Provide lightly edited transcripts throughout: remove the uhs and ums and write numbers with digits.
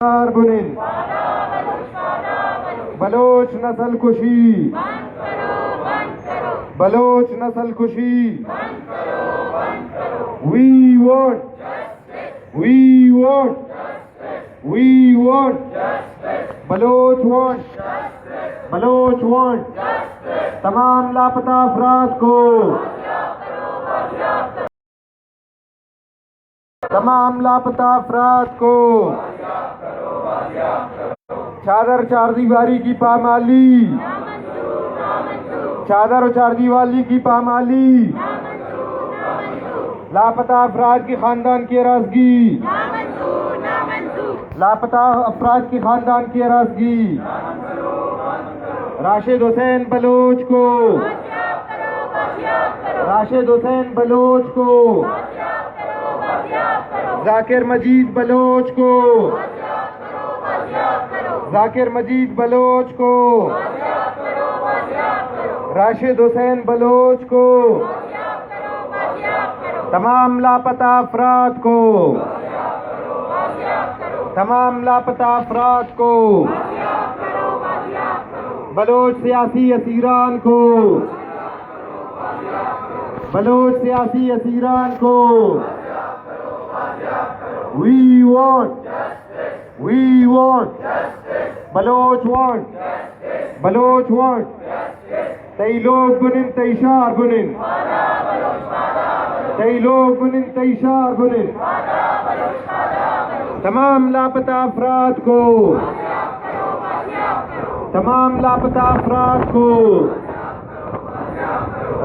بنن بلوچ نسل کشی بلوچ نسل کشی وی وانٹ بلوچ وانٹ تمام لاپتہ افراد کو چادر چاردیواری کی پامالی لاپتہ افراد کے خاندان کی اراضی راشد حسین بلوچ کو ذاکر مجید بلوچ کو راشد حسین بلوچ کو تمام لاپتہ افراد کو بلوچ سیاسی اسیران کو We want بلوچ وانٹ تئی لوگ بنن تئی شار بنن تمام لاپتہ افراد کو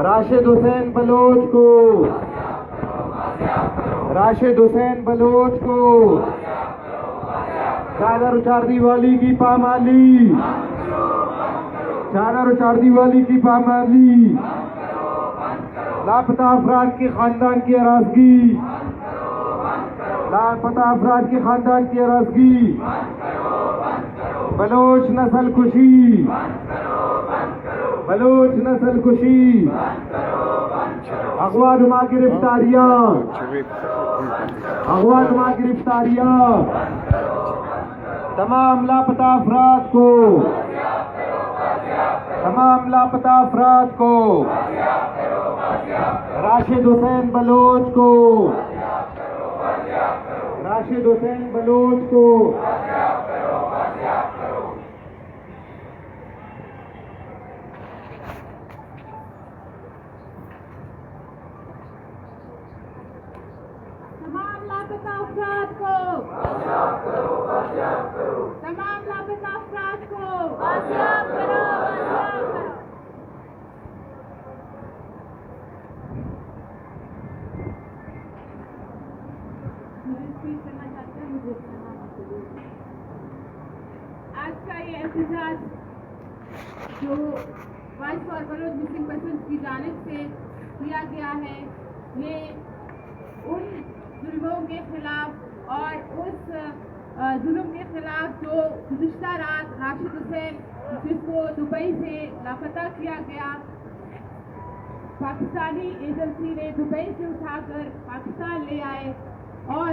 راشد حسین بلوچ کو چادر چاردی والی کی پامالی لاپتہ افراد کے خاندان کی اراضی بلوچ نسل کشی اغوا نما گرفتاریاں تمام لاپتہ افراد کو راشد حسین بلوچ کو آج کا یہ احتجاج جو وائس فار بلوچ مسلم پرسنز کی جانب سے کیا گیا ہے، یہ ان ظلموں کے خلاف اور اس ظلم کے خلاف جو گزشتہ رات راشد حسین جس کو دبئی سے لاپتہ کیا گیا، پاکستانی ایجنسی نے دبئی سے اٹھا کر پاکستان لے آئے اور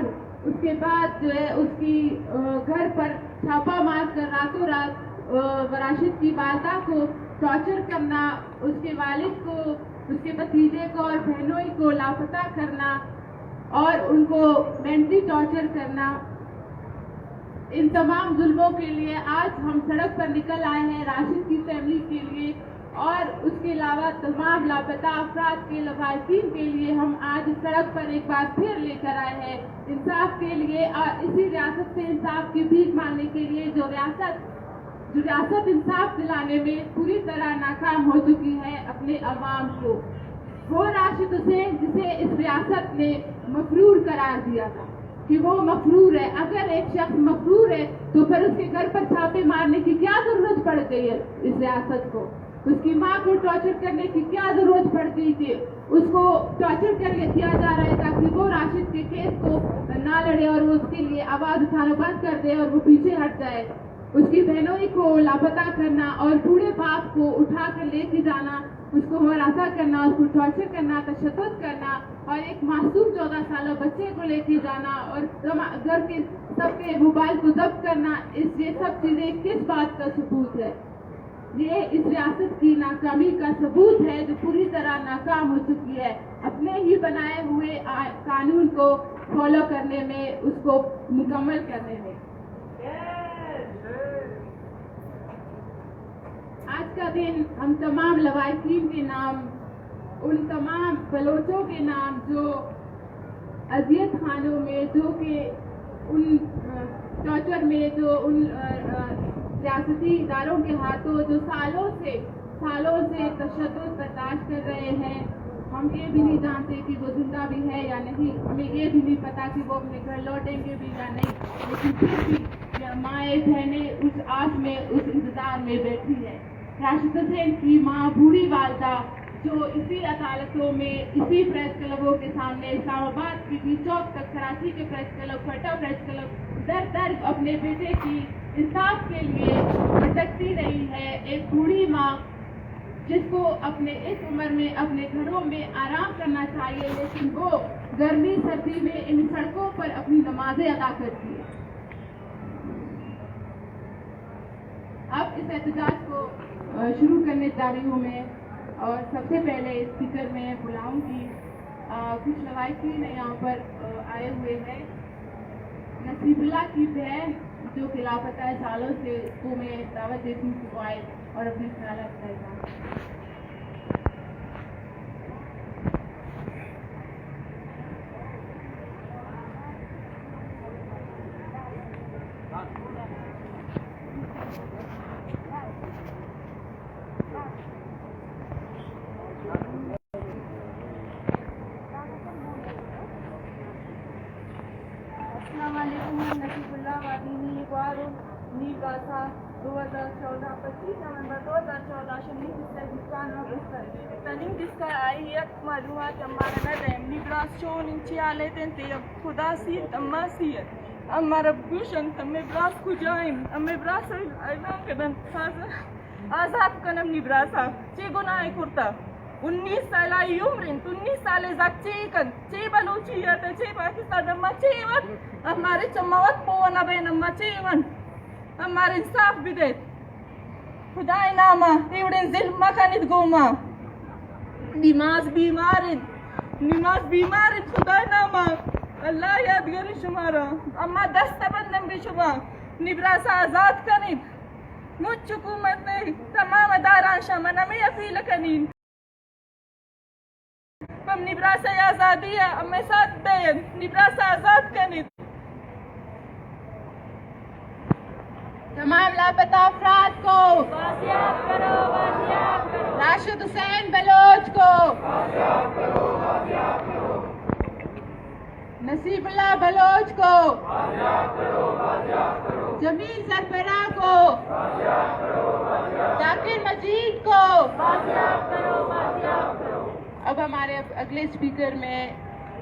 اس کے بعد جو ہے اس کی گھر پر چھاپا مار کر راتوں رات راشد کی والدہ کو ٹارچر کرنا، اس کے والد کو، اس کے بھتیجے کو اور بہنوئی کو لاپتہ کرنا اور ان کو مینٹلی ٹارچر کرنا، ان تمام ظلموں کے لیے آج ہم سڑک پر نکل آئے ہیں راشد کی فیملی کے لیے اور اس کے علاوہ تمام لاپتہ افراد کے لواحقین کے لیے ہم آج اس سڑک پر ایک بار پھر لے کر آئے ہیں انصاف کے لیے اور اسی ریاست سے انصاف کی بھیک مانگنے کے لیے جو ریاست انصاف دلانے میں پوری طرح ناکام ہو چکی ہے اپنے عوام کو۔ وہ راشد حسین جسے اس ریاست نے مفرور قرار دیا تھا کہ وہ مفرور ہے، اگر ایک شخص مفرور ہے تو پھر اس کے گھر پر چھاپے مارنے کی کیا ضرورت پڑ گئی ہے اس ریاست کو؟ اس کی ماں کو ٹارچر کرنے کی کیا ضرورت پڑ گئی تھی؟ اس کو ٹارچر کر کے کیا جا رہا ہے تاکہ وہ راشد کے کیس کو نہ لڑے اور وہ اس کے لیے آواز اٹھانا بند کر دے اور وہ پیچھے ہٹ جائے۔ اس کی بہنوئی کو لاپتہ کرنا اور بوڑھے باپ کو اٹھا کر لے کے جانا، اس کو ہراساں کرنا، اس کو ٹارچر کرنا، تشدد کرنا اور ایک معصوم 14 سالہ بچے کو لے کے جانا اور گھر کے सबके मोबाइल को जब्त करना, ये सब चीजें किस बात का सबूत है? ये इस रियासत की नाकामी का सबूत है जो पूरी तरह नाकाम हो चुकी है अपने ही बनाए हुए कानून को फॉलो करने में, उसको मुकम्मल करने में। आज का दिन हम तमाम लवाहिकीन के नाम, उन तमाम बलोचों के नाम जो अजियत खानों में, जो कि उन टॉर्चर में, जो उन सियासती इदारों के हाथों जो सालों से तशद्दुद बर्दाश्त कर रहे हैं, हम ये भी नहीं जानते कि वो जिंदा भी है या नहीं, हमें ये भी नहीं पता कि वो अपने घर लौटेंगे भी या नहीं, लेकिन फिर भी माएँ बहनें उस आस में, उस इंतजार में बैठी है। राशिद हुसैन की माँ बूढ़ी वालदा जो इसी अदालतों में, इसी प्रेस क्लबों के सामने, इस्लामाबाद की भी चौक तक, कराची के प्रेस क्लब, फटा प्रेस क्लब, दर दर अपने बेटे की इंसाफ के लिए भटकती रही है। एक बूढ़ी माँ जिसको अपने इस उम्र में अपने घरों में आराम करना चाहिए, लेकिन वो गर्मी सर्दी में इन सड़कों पर अपनी नमाजें अदा करती है। अब इस एहतजाज को शुरू करने जा रही हूँ मैं, और सबसे पहले स्पीकर में बुलाऊंगी कुछ लवाहिकीन यहाँ पर आए हुए हैं। नसीबुल्लाह की बहन जो कि लापता है सालों से, उसको मैं दावत देती हूँ कि वो आए और अपने ख्यालात का इज़हार। नसीबुल्लाह वादीनी वारो नीगासा 2014 25 नवंबर 2014 शनीद इस्लाम तनिंग जिसका आई है मालूमात हमारा ना देम निगरास शोन इंची आले तेंते खुदा सी अम्मा सी अम्मा रब्बुशन तमे ब्रास कुजाइम अम्मे ब्रास आइना कदन आजाद कनम निब्रासा चे गुनाह कुर्ता 19 साल उम्र 19 साल चे बलूचियत चे पाकिस्तान अम्मा चे हमारे चमावत पोना बहन अम्मा चे हमारे इंसाफ भी दे खुदाई नामा एवढे जिल्मा खानित गोमा निमाज बीमार खुदाई नामा अल्लाह यादगारी शुमारा अम्मा दस्त बंदम भी शुमा निब्रासा आजाद कनित मुझ हुकूमत ने तमाम अदारान शमन में अपील कनीन हम निब्रासा आजादी है हमें साथ दे निब्रासा आजाद कनित तमाम लापता अफराद को राशिद हुसैन बलोच को, नसीबुल्लाह बलोच को, जमील सरफरा को, जाकिर मजीद को। अब हमारे अगले स्पीकर में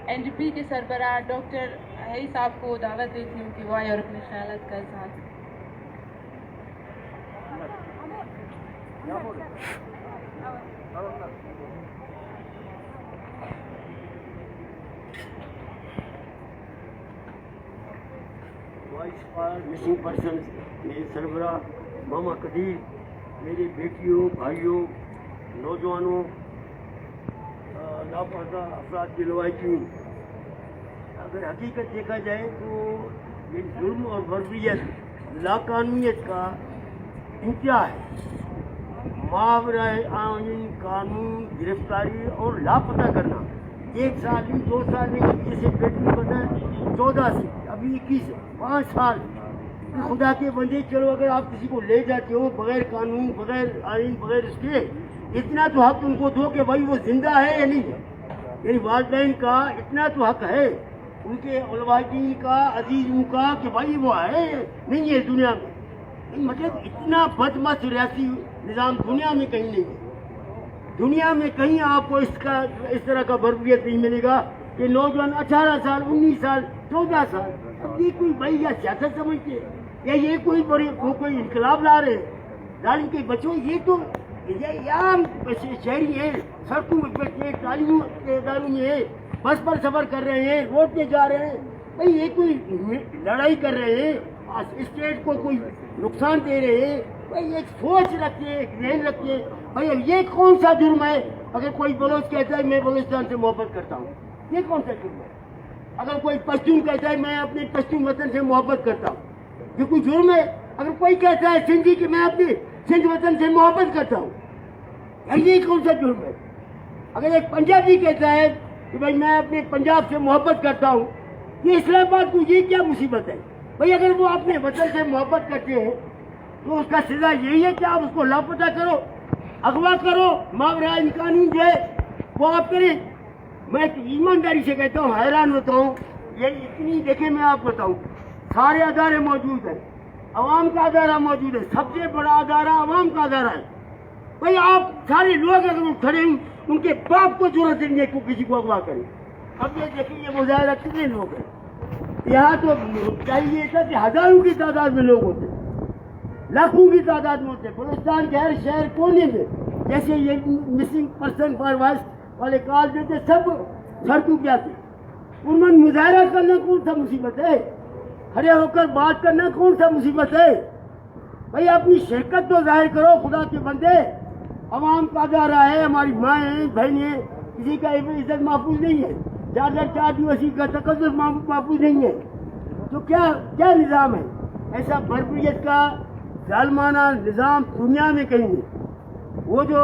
एनडीपी के सरबराह डॉक्टर हई साहब को दावत देती हूँ कि वो आए और अपने ख्यालात का इज़हार। वॉइस फॉर मिसिंग पर्सन मेरे सरबराह मामा कदीर, मेरे बेटियों, भाइयों, नौजवानों, लापता अफराद की लवाहिकीन, अगर हकीकत देखा जाए तो ये जुल्म और बर्बरियत, लाकानूनियत का इंतहा है। मावरा आइन कानून, गिरफ्तारी और लापता करना, 1 साल नहीं 2 साल नहीं, जैसे बेटी पता है 14 से अभी 21, 5 साल। खुदा के बंदे, चलो अगर आप किसी को ले जाते हो बगैर कानून, बगैर आइन, बगैर इसके, इतना तो हक उनको दो कि भाई वो जिंदा है या नहीं है। यानी वालिदैन का इतना तो हक है, उनके लवाहिकीन का, अजीजों का, कि भाई वो है नहीं है दुनिया में। मतलब इतना बदमस्त रियासी निज़ाम दुनिया में कहीं नहीं है। दुनिया में कहीं आपको इस तरह का बर्बरियत नहीं मिलेगा कि नौजवान 18 साल, 19 साल, 14 साल, अब ये कोई भाई या सियासत समझते हैं या ये कोई कोई इनकलाब ला रहे हैं। जालिम के बच्चों, ये तो ये आम शहरी है, सड़कों में बैठे हैं, तालीम के इदारों में है, बस पर सफर कर रहे हैं, रोड पे जा रहे हैं, بھائی یہ کوئی لڑائی کر رہے ہیں، اسٹیٹ کو کوئی نقصان دے رہے ہیں، بھائی ایک سوچ رکھیے، ایک ذہن رکھیے. بھائی اب یہ کون سا جرم ہے اگر کوئی بلوچ کہتا ہے میں بلوچستان سے محبت کرتا ہوں؟ یہ کون سا جرم ہے؟ اگر کوئی پشتون کہتا ہے میں اپنے پشتون وطن سے محبت کرتا ہوں، یہ کوئی جرم ہے؟ اگر کوئی کہتا ہے سندھی کہ میں اپنے سندھ وطن سے محبت کرتا ہوں، یہ کون سا جرم ہے؟ اگر ایک پنجابی کہتا ہے کہ بھائی میں اپنے پنجاب سے محبت کرتا ہوں، یہ اسلام آباد کو یہ کیا مصیبت ہے؟ بھائی اگر وہ اپنے وطن سے محبت کرتے ہیں تو اس کا سزا یہی ہے کہ آپ اس کو لاپتہ کرو، اغوا کرو، ماورائے قانون جو ہے وہ آپ کریں. میں ایمانداری سے کہتا ہوں، حیران ہوتا ہوں. یہ اتنی دیکھیں میں آپ بتاؤں، سارے ادارے موجود ہیں، عوام کا ادارہ موجود ہے، سب سے بڑا ادارہ عوام کا ادارہ ہے. بھائی آپ سارے لوگ اگر کھڑے ہیں ان کے باپ کو ضرورت نہیں ہے کہ کسی کو اغوا کریں. اب یہ دیکھیں یہ مظاہرہ کتنے لوگ ہیں. یہاں تو چاہیے تھا کہ ہزاروں کی تعداد میں لوگ ہوتے، لاکھوں کی تعداد میں ہوتے. بلوچستان کے ہر شہر کونے میں جیسے یہ مسنگ پرسن فاروائز والے کال جو تھے سب سڑکوں پہ آتے. ان میں مظاہرہ کرنا کون سا مصیبت ہے؟ کھڑے ہو کر بات کرنا کون سا مصیبت ہے؟ بھائی اپنی شرکت تو ظاہر کرو. خدا کے بندے، عوام کا ادارہ ہے، ہماری مائیں بہنیں، کسی کا عزت محفوظ نہیں ہے، 4 دیوسی کا تقدس محفوظ نہیں ہے. تو کیا نظام ہے؟ ایسا بھرپوریت کا ظالمانہ نظام دنیا میں کہیں نہیں. وہ جو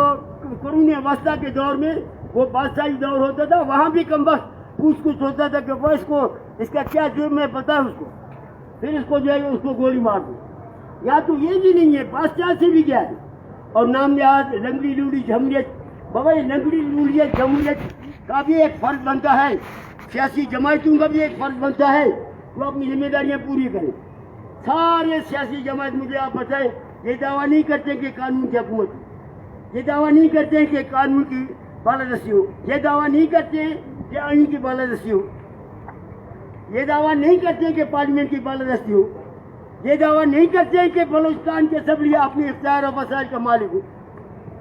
قرون وسطیٰ کے دور میں وہ بادشاہی دور ہوتا تھا، وہاں بھی کم وقت کچھ ہوتا تھا کہ وہ اس کا کیا جرم ہے پتہ ہے اس کو، پھر اس کو جو ہے اس کو گولی مار دو. یا تو یہ بھی نہیں ہے، بادشاہ سے بھی کیا ہے. اور نام یاد لنگڑی لوڑی جمہوریت. بابا یہ لنگڑی لوڑیت جمہوریت کا بھی ایک فرض بنتا ہے، سیاسی جماعتوں کا بھی ایک فرض بنتا ہے وہ اپنی ذمہ داریاں پوری کریں. سارے سیاسی جماعت مجھے آپ بتائیں یہ دعویٰ نہیں کرتے کہ قانون کی حکومت ہو، یہ دعویٰ نہیں کرتے کہ قانون کی بالادستی ہو، یہ دعویٰ نہیں کرتے کہ آئین کی بالادستی ہو، یہ دعویٰ نہیں کرتے کہ پارلیمنٹ کی بالادستی ہو، یہ دعویٰ نہیں کرتے کہ بلوچستان کی اسمبلی اپنے اختیار اور وسائل کا مالک ہو،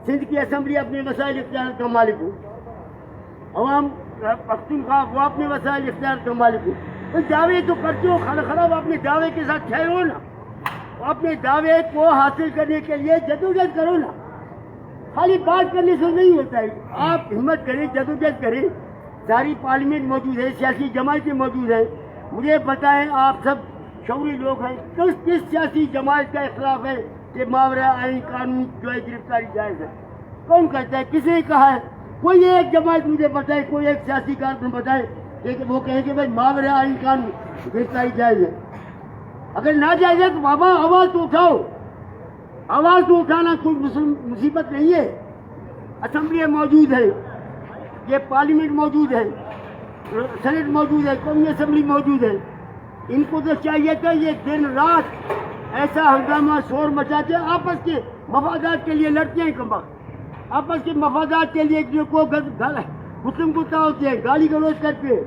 سندھ کی اسمبلی اپنے وسائل اختیار کا مالک ہو، عوام پختونخوا وہ اپنے وسائل اختیار کا مالک ہو. تو دعوے تو کرتے ہو، خراب اپنے دعوے کے ساتھ ٹھہرو نا، اپنے دعوے کو حاصل کرنے کے لیے جدوجہد کرو نا. خالی بات کرنے سے نہیں ہوتا ہے، آپ ہمت کریں، جدوجہد کریں. ساری پارلیمنٹ موجود ہے، سیاسی جماعتیں موجود ہیں. مجھے بتائیں آپ سب شعوری لوگ ہیں، کس سیاسی جماعت کا اختلاف ہے کہ ماورا آئین قانون جو ہے گرفتاری جائز ہے؟ کون کہتا ہے؟ کسی نے کہا ہے؟ کوئی ایک جماعت مجھے بتائے، کوئی ایک سیاسی کارکن بتائے کہ وہ کہیں کہ بھائی ماورا آئین قانون گرفتاری جائز ہے. اگر ناجائز ہے تو بابا آواز تو اٹھاؤ. آواز تو اٹھانا کوئی مصیبت نہیں ہے. اسمبلیاں موجود ہے، یہ پارلیمنٹ موجود ہے، سینٹ موجود ہے، قومی اسمبلی موجود ہے. ان کو تو چاہیے تھا یہ دن رات ایسا ہنگامہ شور مچاتے، آپس کے مفادات کے لیے لڑتے ہیں، کم وقت آپس کے مفادات کے لیے جو کو گسم گسا ہوتے ہیں، گالی گلوچ کرتے ہیں.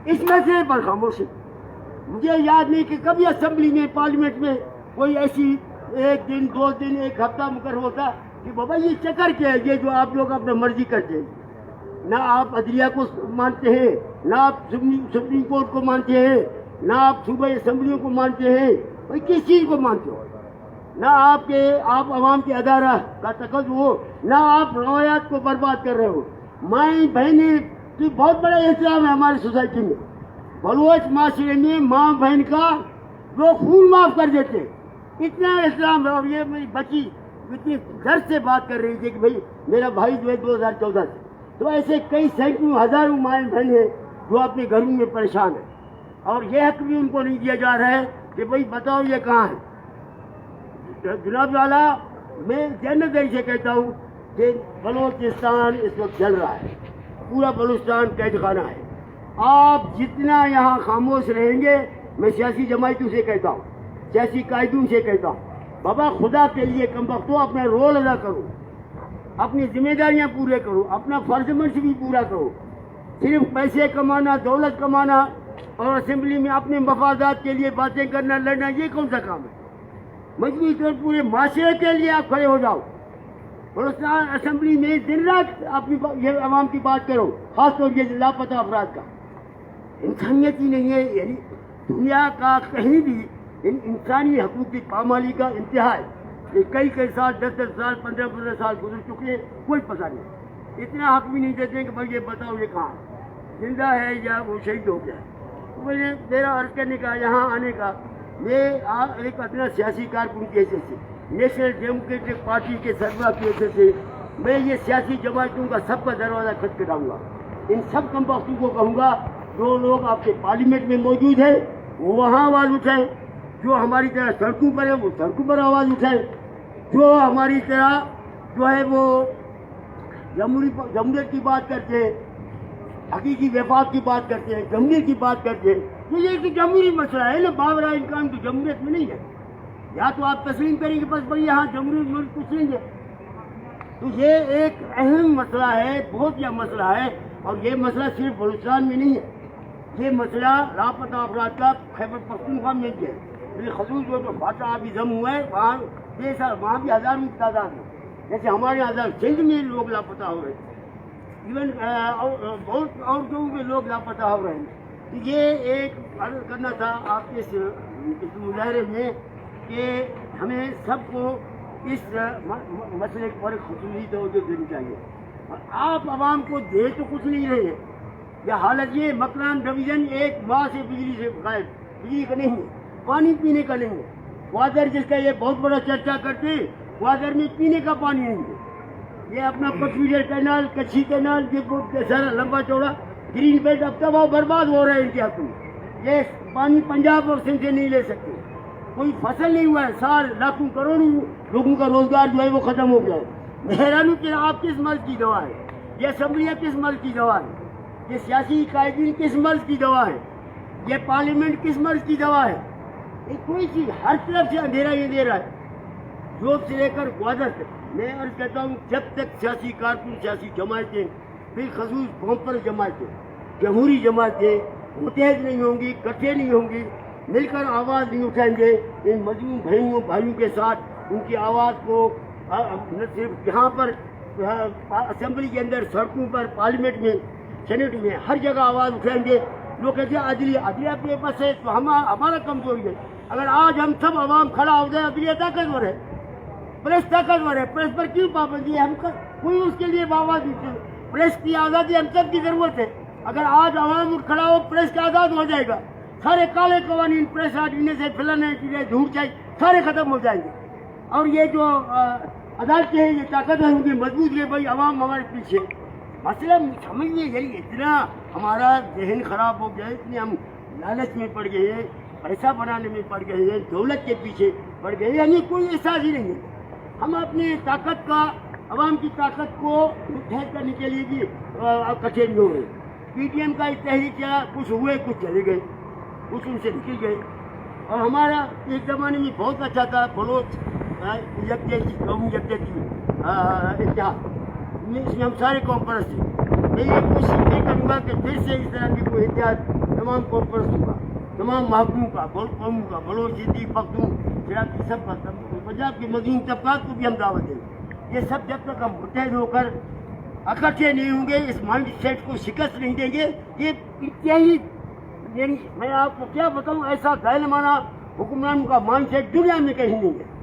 اس مسئلے پر خاموشی. مجھے یاد نہیں کہ کبھی اسمبلی میں پارلیمنٹ میں کوئی ایسی 1 دن 2 دن 1 ہفتہ مقرر ہوتا کہ بابا یہ چکر کیا ہے، یہ جو آپ لوگ اپنا مرضی کرتے ہیں. نہ آپ عدلیہ کو مانتے ہیں، نہ آپ سپریم کورٹ کو مانتے ہیں، نہ آپ صوبائی اسمبلیوں کو مانتے ہیں. بھائی کس چیز کو مانتے ہو؟ نہ آپ عوام کے ادارہ کا تقاضا ہو، نہ آپ روایات کو برباد کر رہے ہو. مائیں بہنیں کی بہت بڑا احترام ہے ہماری سوسائٹی میں. بلوچ معاشرے میں ماں بہن کا لوگ خون معاف کر دیتے، اتنا احترام ہے. اور یہ میری بچی اتنی درد سے بات کر رہی تھی کہ بھائی میرا بھائی جو ہے 2014 سے. تو ایسے کئی سینکڑوں ہزاروں مائیں بہن ہیں جو اپنے گھروں میں پریشان ہیں، اور یہ حق بھی ان کو نہیں دیا جا رہا ہے کہ بھائی بتاؤ یہ کہاں ہے. جناب والا میں جنرل سے کہتا ہوں کہ بلوچستان اس وقت جل رہا ہے، پورا بلوچستان قید خانہ ہے. آپ جتنا یہاں خاموش رہیں گے، میں سیاسی جماعتوں سے کہتا ہوں، سیاسی قائدوں سے کہتا ہوں، بابا خدا کے لیے کم وقت ہو اپنا رول ادا کرو، اپنی ذمہ داریاں پورے کرو، اپنا فرض منصبی پورا کرو. صرف پیسے کمانا، دولت کمانا اور اسمبلی میں اپنے مفادات کے لیے باتیں کرنا، لڑنا، یہ کون سا کام ہے؟ مجموعی طور پورے معاشرے کے لیے آپ کھڑے ہو جاؤ. بلوچستان اسمبلی میں دن رات اپنی یہ عوام کی بات کرو، خاص طور سے لاپتہ افراد کا. انسانیت ہی نہیں ہے. یعنی دنیا کا کہیں بھی انسانی حقوق کی پامالی کا انتہا ہے. یہ کئی سال 10 سال 15 سال گزر چکے ہیں, کوئی پتہ نہیں. اتنا حق بھی نہیں دیتے کہ بھائی یہ بتاؤ یہ کہاں زندہ ہے یا وہ شہید ہو گیا. مجھے میرا عرض کرنے کا, یہاں آنے کا, میں ایک اپنا سیاسی کارکن کی حیثیت سے, نیشنل ڈیموکریٹک پارٹی کے سربراہ کی حیثیت سے میں یہ سیاسی جماعتوں کا سب کا دروازہ کھٹکھٹاؤں گا. ان سب کم بختوں کو کہوں گا جو لوگ آپ کے پارلیمنٹ میں موجود ہیں وہ وہاں آواز اٹھائیں, جو ہماری طرح سڑکوں پر ہے وہ سڑکوں پر آواز اٹھائیں, جو ہماری طرح جو ہے وہ جمہوریت کی بات کرتے ہیں, حقیقی وفاق کی بات کرتے ہیں, جمہوریت کی بات کرتے ہیں. یہ ایک جمہوری مسئلہ ہے نا, باورا امکان تو جمہوریت میں نہیں ہے. یا تو آپ تسلیم کریں گے بس بھائی یہاں جمہوریت ملک کچھ نہیں ہے. تو یہ ایک اہم مسئلہ ہے, بہت بڑا مسئلہ ہے. اور یہ مسئلہ صرف بلوچستان میں نہیں ہے, یہ مسئلہ لاپتہ افراد کا خیبر پختونخوا میں ہے. بالخصوص جو فاٹا ابھی ضم ہوا ہے وہاں بھی ہزاروں کی تعداد ہے. جیسے ہمارے یہاں سندھ میں لوگ لاپتہ ہو رہے ہیں, ایون بہت اور جگہوں میں لوگ لاپتہ ہو رہے ہیں. تو یہ ایک عرض کرنا تھا آپ کے اس مظاہرے میں کہ ہمیں سب کو اس مسئلے پر خصوصی توجہ دینی چاہیے. آپ عوام کو دے تو کچھ نہیں رہے ہیں. یہ حالت یہ مکران ڈویژن ایک ماہ سے بجلی سے غائب, بجلی کا نہیں ہے, پانی پینے کا نہیں ہے. گوادر جس کا یہ بہت بڑا چرچا کرتے, گوادر میں پینے کا پانی نہیں ہے. یہ اپنا پٹویڈر کینال, کچھی کینال, یہ سارا لمبا چوڑا گرین بیلٹ اب تباہ برباد ہو رہا ہے ان کے حق میں. یہ پانی پنجاب اور سندھ سے نہیں لے سکتے. کوئی فصل نہیں ہوا ہے, سال لاکھوں کروڑوں لوگوں کا روزگار جو ہے وہ ختم ہو گیا ہے. حیران کہ آپ کس مرض کی دوا ہے, یہ اسمبلیاں کس مرض کی دوا ہے, یہ سیاسی قائدین کس مرض کی دوا ہے, یہ پارلیمنٹ کس مرض کی دوا ہے. کوئی چیز ہر طرف سے اندھیرا ہی اندھیرا ہے, جوب سے لے کر گوادر تک. میں عرض کہتا ہوں جب تک سیاسی کارکن, سیاسی جماعتیں, بالخصوص قوم جماعتیں, جمہوری جماعتیں متحد نہیں ہوں گی, اکٹھے نہیں ہوں گی, مل کر آواز نہیں اٹھائیں گے ان مظلوم بھائیوں کے ساتھ, ان کی آواز کو نہ صرف یہاں پر اسمبلی کے اندر, سڑکوں پر, پارلیمنٹ میں, سینٹ میں, ہر جگہ آواز اٹھائیں گے. لوگ کہتے ہیں عدلیہ کے پاس ہے تو ہمارا کمزوری ہے. اگر آج ہم سب عوام کھڑا ہو جائے, عدلیہ طاقتور ہے, پریس طاقتور ہے, پریس پر کیوں پابندی ہے؟ ہم کوئی اس کے لیے آواز نہیں. پریس کی آزادی ہم سب کی ضرورت ہے. اگر آج عوام کھڑا ہو, پریس کا آزاد ہو جائے گا. سارے کالے قوانین, پریس آرڈیننس, فلانا چیزیں, جھوٹ چاہیے, سارے ختم ہو جائیں گے. اور یہ جو عدالتیں ہیں یہ طاقتور ہوں گی, مضبوط ہے. بھائی عوام ہمارے پیچھے. مسئلہ سمجھیے, یعنی اتنا ہمارا ذہن خراب ہو گیا ہے, اتنے ہم لالچ میں پڑ گئے ہیں, پیسہ بنانے میں پڑ گئے ہیں, دولت کے پیچھے پڑ گئے ہیں. یعنی کوئی احساس ہی نہیں ہے. ہم اپنے طاقت کا, عوام کی طاقت کو متحد کرنے کے لیے بھی اکٹھے نہیں ہو گئے. پی ٹی ایم کا تحریک چلا, کچھ ہوئے, کچھ چلے گئے, کچھ ان سے نکل گئے. اور ہمارا ایک زمانے میں بہت اچھا تھا, بلوچ قومی یکجہتی اتحاد, اس میں ہم سارے قوم پرست تھے. میں یہ کوشش نہیں کروں گا کہ پھر سے اس طرح کی کوئی اتحاد تمام قوم پرستوں کا, تمام محکوموں کا, بہت قوموں کا, بلوچ, سندھی, پختون, سیاسی, سب کا, پنجاب کے مظلوم طبقات کو بھی ہم دعوت دیں. یہ سب جب تک ہم متحد ہو کر اکٹھے نہیں ہوں گے, اس مائنڈ سیٹ کو شکست نہیں دیں گے. یہ انتہائی, یعنی میں آپ کو کیا بتاؤں, ایسا ظالمانہ حکمرانوں کا مائنڈ سیٹ دنیا میں کہیں نہیں ہے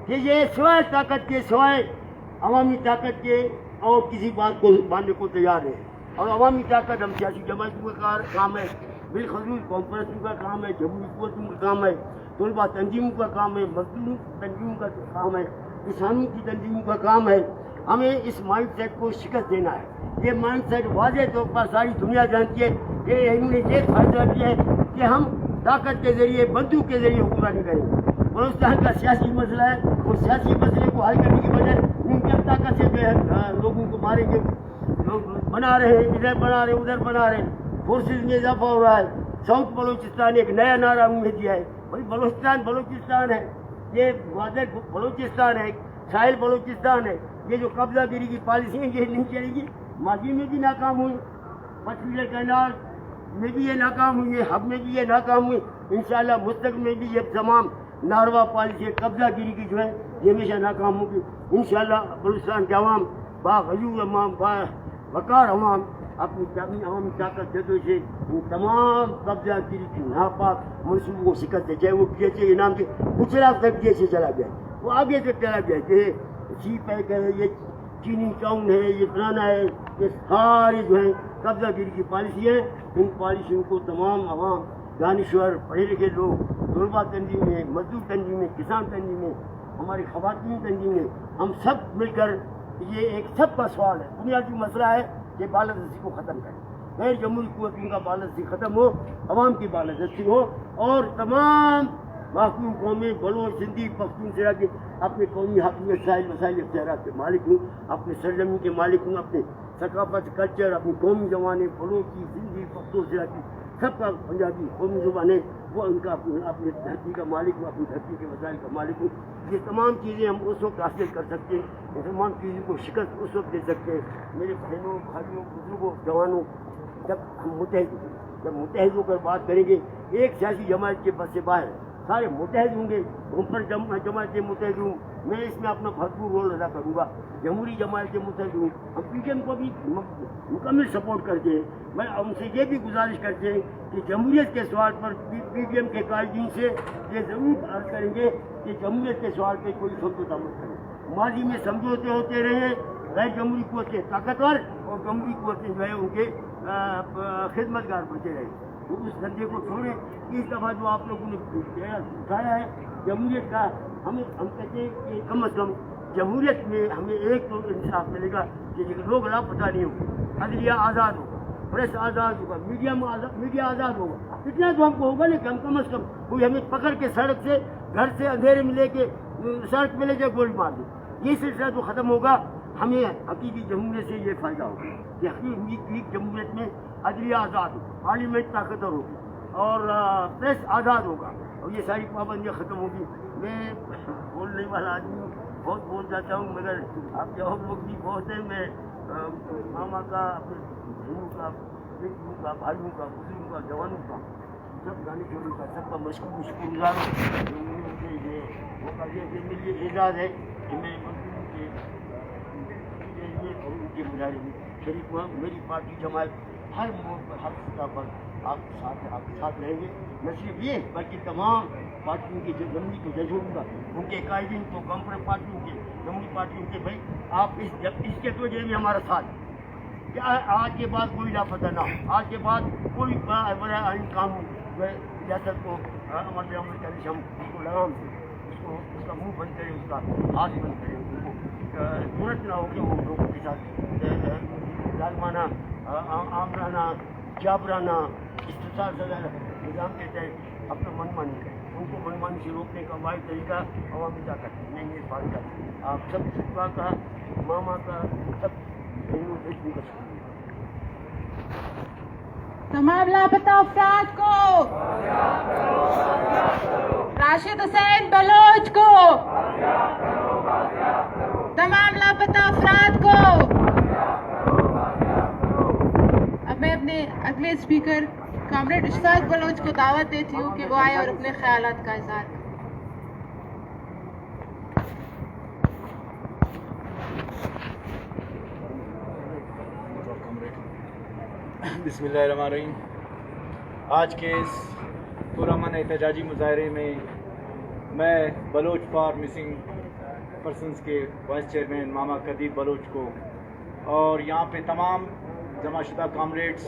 کہ یہ سوائے طاقت کے, سوائے عوامی طاقت کے اور کسی بات کو ماننے کو تیار ہے. اور عوامی طاقت ہم سیاسی جماعتوں کا کام ہے, بالخصوص قوم پرستوں کا کام ہے, جمہوری قوتوں کا کام ہے, طلباء تنظیموں کا کام ہے, مزدور تنظیموں کا کام ہے, کسانوں کی تنظیموں کا کام ہے. ہمیں اس مائنڈ سیٹ کو شکست دینا ہے. یہ مائنڈ سیٹ واضح طور پر ساری دنیا جانتی ہے کہ انہوں نے یہ فیصلہ کیا ہے کہ ہم طاقت کے ذریعے, بندوق کے ذریعے حکمرانی کریں. بلوچستان کا سیاسی مسئلہ ہے, اور سیاسی مسئلے کو حل کرنے کی وجہ ان کی طاقت سے جو ہے لوگوں کو ماریں گے, لوگ بنا رہے ہیں, ادھر بنا رہے ہیں, ادھر بنا رہے ہیں, فورسز میں اضافہ ہو رہا ہے. ساؤتھ بلوچستان ایک نیا نعرہ انہوں نے دیا ہے, بھائی بلوچستان ہے, یہ گوادر بلوچستان ہے, ساحل بلوچستان ہے. یہ جو قبضہ گیری کی پالیسی ہے یہ نہیں چلے گی. ماضی میں بھی ناکام ہوئی, پٹویڈر کینال میں بھی یہ ناکام ہوئی ہے, ہب میں بھی یہ ناکام ہوئی. انشاءاللہ مستقبل میں بھی یہ تمام ناروا پالیسی, قبضہ گیری کی جو ہے یہ ہمیشہ ناکام ہوگی. انشاءاللہ بلوچستان کے عوام, باغیور عوام, با وقار عوام اپنی عوامی طاقت جدوجہد ان تمام قبضہ گیری کی ناپاک منصوبوں کو شکست دے، چاہے وہ پی ایچ اے کے نام کے پچھلا طبقے سے چلا گیا، وہ آگے سے چلا گیا کہ سی پیک ہے، یہ چینی ٹاؤن ہے، یہ فلانا ہے، یہ ساری جو ہیں قبضہ گیری کی پالیسی ہے. ان پالیسیوں کو تمام عوام، دانشور، پڑھے لکھے لوگ، طلباء تنظیمیں، مزدور تنظیمیں، کسان تنظیمیں، ہماری خواتین تنظیمیں، ہم سب مل کر، یہ ایک سب کا سوال ہے، بنیادی مسئلہ ہے کہ بالادستی کو ختم کریں. غیر جمہوری قوتوں کا بالادستی ختم ہو، عوام کی بالادستی ہو، اور تمام محکوم قومیں، بلوچ، سندھی، پختون، سراقی اپنے قومی حق میں سائل مسائل اختیارات کے مالک ہوں، اپنے سرزمین کے مالک ہوں، اپنے ثقافت، کلچر، اپنی قومی زبانیں، بلوچی، سندھی، پختون، سراقی سب کا پنجابی قومی زبان ہے، وہ ان کا اپنی دھرتی کا مالک ہوں، اپنی دھرتی کے وسائل کا مالک ہوں. یہ تمام چیزیں ہم اس وقت حاصل کر سکتے ہیں، یہ تمام چیزوں کو شکست اس وقت دے سکتے ہیں میرے بہنوں، بھائیوں، بزرگوں، جوانوں، جب ہم متحد ہوں، جب متحد ہو کر بات کریں گے. ایک سیاسی جماعت کے بس سے باہر سارے متحد ہوں گے، ہم پر جماعتیں متحد ہوں، میں اس میں اپنا بھرپور رول ادا کروں گا. جمہوری جماعتیں متحد ہوں، ہم پی ٹی ایم کو بھی مکمل سپورٹ کرتے ہیں. میں ان سے یہ بھی گزارش کرتے ہیں کہ جمہوریت کے سوال پر پی ٹی ایم کے قائدین سے یہ ضرور عرض کریں گے کہ جمہوریت کے سوال پہ کوئی سمجھوتا مت کریں. ماضی میں سمجھوتے ہوتے رہے، غیر جمہوری قوتیں طاقتور اور جمہوری قوتیں جو ہے ان کے خدمتگار بنتے رہے. تو اس دھندے کو چھوڑیں. اس دفعہ جو آپ لوگوں نے اٹھایا ہے جمہوریت کا، ہم کہتے ہیں کہ کم از کم جمہوریت میں ہمیں ایک تو انصاف ملے گا کہ لوگ لاپتہ نہیں ہوں گے، عدلیہ آزاد ہوگا، پریس آزاد ہوگا، میڈیا آزاد ہوگا. اتنا تو ہم کو ہوگا نہیں کہ ہم کم از کم کوئی ہمیں پکڑ کے سڑک سے، گھر سے اندھیرے میں لے کے سڑک میں لے کے گولی مار دے. یہ سلسلہ جو ختم ہوگا، ہمیں حقیقی جمہوریت سے یہ فائدہ ہوگا کہ حقیقی جمہوریت میں عدلیہ آزاد ہوگا، پارلیمنٹ طاقتور ہوگی، اور پریس آزاد ہوگا، اور یہ ساری پابندیاں ختم ہوگی. میں بولنے والا آدمی ہوں، بہت بول جاتا ہوں، مگر آپ کے لوگ بھی بہت ہیں. میں ماما کا، اپنے بہنوں کا، بیٹیوں کا، بھائیوں کا، بزرگوں کا، جوانوں کا، سب گانے چوروں کا، سب کا شکر گزار ہوں. مجھے یہ موقع دیا کہ میرے لیے اعزاز ہے کہ میں مزدوروں کے اور ان کے مظاہرے میں شریک ہوا. میری پارٹی جماعت ہر موڑ پر، ہر سطح پر آپ کے ساتھ رہیں گے. نہ صرف یہ بلکہ تمام پارٹیوں کے جو جمہوری کو جذبوں گا، ان کے قائدین کو، کمپنی پارٹیوں کے، جمہوری پارٹیوں کے، بھائی آپ اس کے تو یہ بھی ہمارا ساتھ ہے کہ آج کے بعد کوئی لاپتہ نہ ہو. آج کے بعد کوئی بڑا آئین قانون جو ہے ریاست کو عمل کرے، ہم اس کو لگام دیں، اس کا منہ بند کرے، اس کا ہاتھ بند کرے. ان کو ضرورت نہ ہو کہ وہ لوگوں کے ساتھ ظالمانہ، آمرانہ، جابرانہ، استحصال وغیرہ نظام کے تحت اپنا منمانی کریں. ان کو منمانی سے روکنے کا واحد طریقہ عوامی طاقت نہیں ہے. فائدہ آپ سب صبح کا، ماما کا، سب بہنوں بیٹیوں کا شکریہ. تمام لاپتہ افراد کو، راشد حسین بلوچ کو، تمام لاپتہ افراد کو. اب میں اپنے اگلے اسپیکر کامریڈ اشفاق بلوچ کو دعوت دیتی ہوں کہ وہ آئے اور اپنے خیالات کا اظہار کریں. بسم اللہ الرحمن الرحیم. آج کے اس پرامن احتجاجی مظاہرے میں بلوچ فار مسنگ پرسنز کے وائس چیئرمین ماما قدیر بلوچ کو اور یہاں پہ تمام جمع شدہ کامریڈس،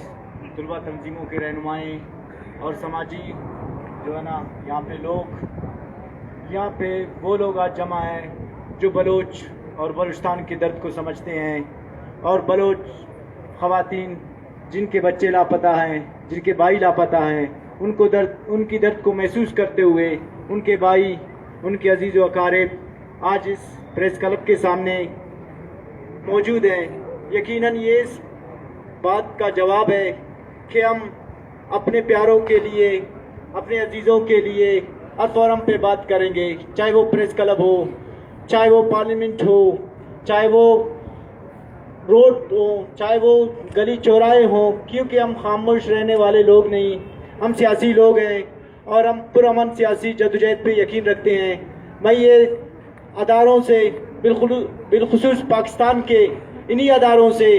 طلباء تنظیموں کے رہنمائیں اور سماجی جو ہے نا یہاں پہ وہ لوگ آج جمع ہیں جو بلوچ اور بلوچستان کے درد کو سمجھتے ہیں، اور بلوچ خواتین جن کے بچے لاپتہ ہیں، جن کے بھائی لاپتہ ہیں، ان کی درد کو محسوس کرتے ہوئے ان کے بھائی، ان کے عزیز و اقارب آج اس پریس کلب کے سامنے موجود ہیں. یقیناً یہ اس بات کا جواب ہے کہ ہم اپنے پیاروں کے لیے، اپنے عزیزوں کے لیے ہر فورم پہ بات کریں گے، چاہے وہ پریس کلب ہو، چاہے وہ پارلیمنٹ ہو، چاہے وہ روڈ ہو، چاہے وہ گلی چوراہے ہوں، کیونکہ ہم خاموش رہنے والے لوگ نہیں، ہم سیاسی لوگ ہیں اور ہم پرامن سیاسی جدوجہد پہ یقین رکھتے ہیں. میں یہ اداروں سے بالخصوص پاکستان کے انہی اداروں سے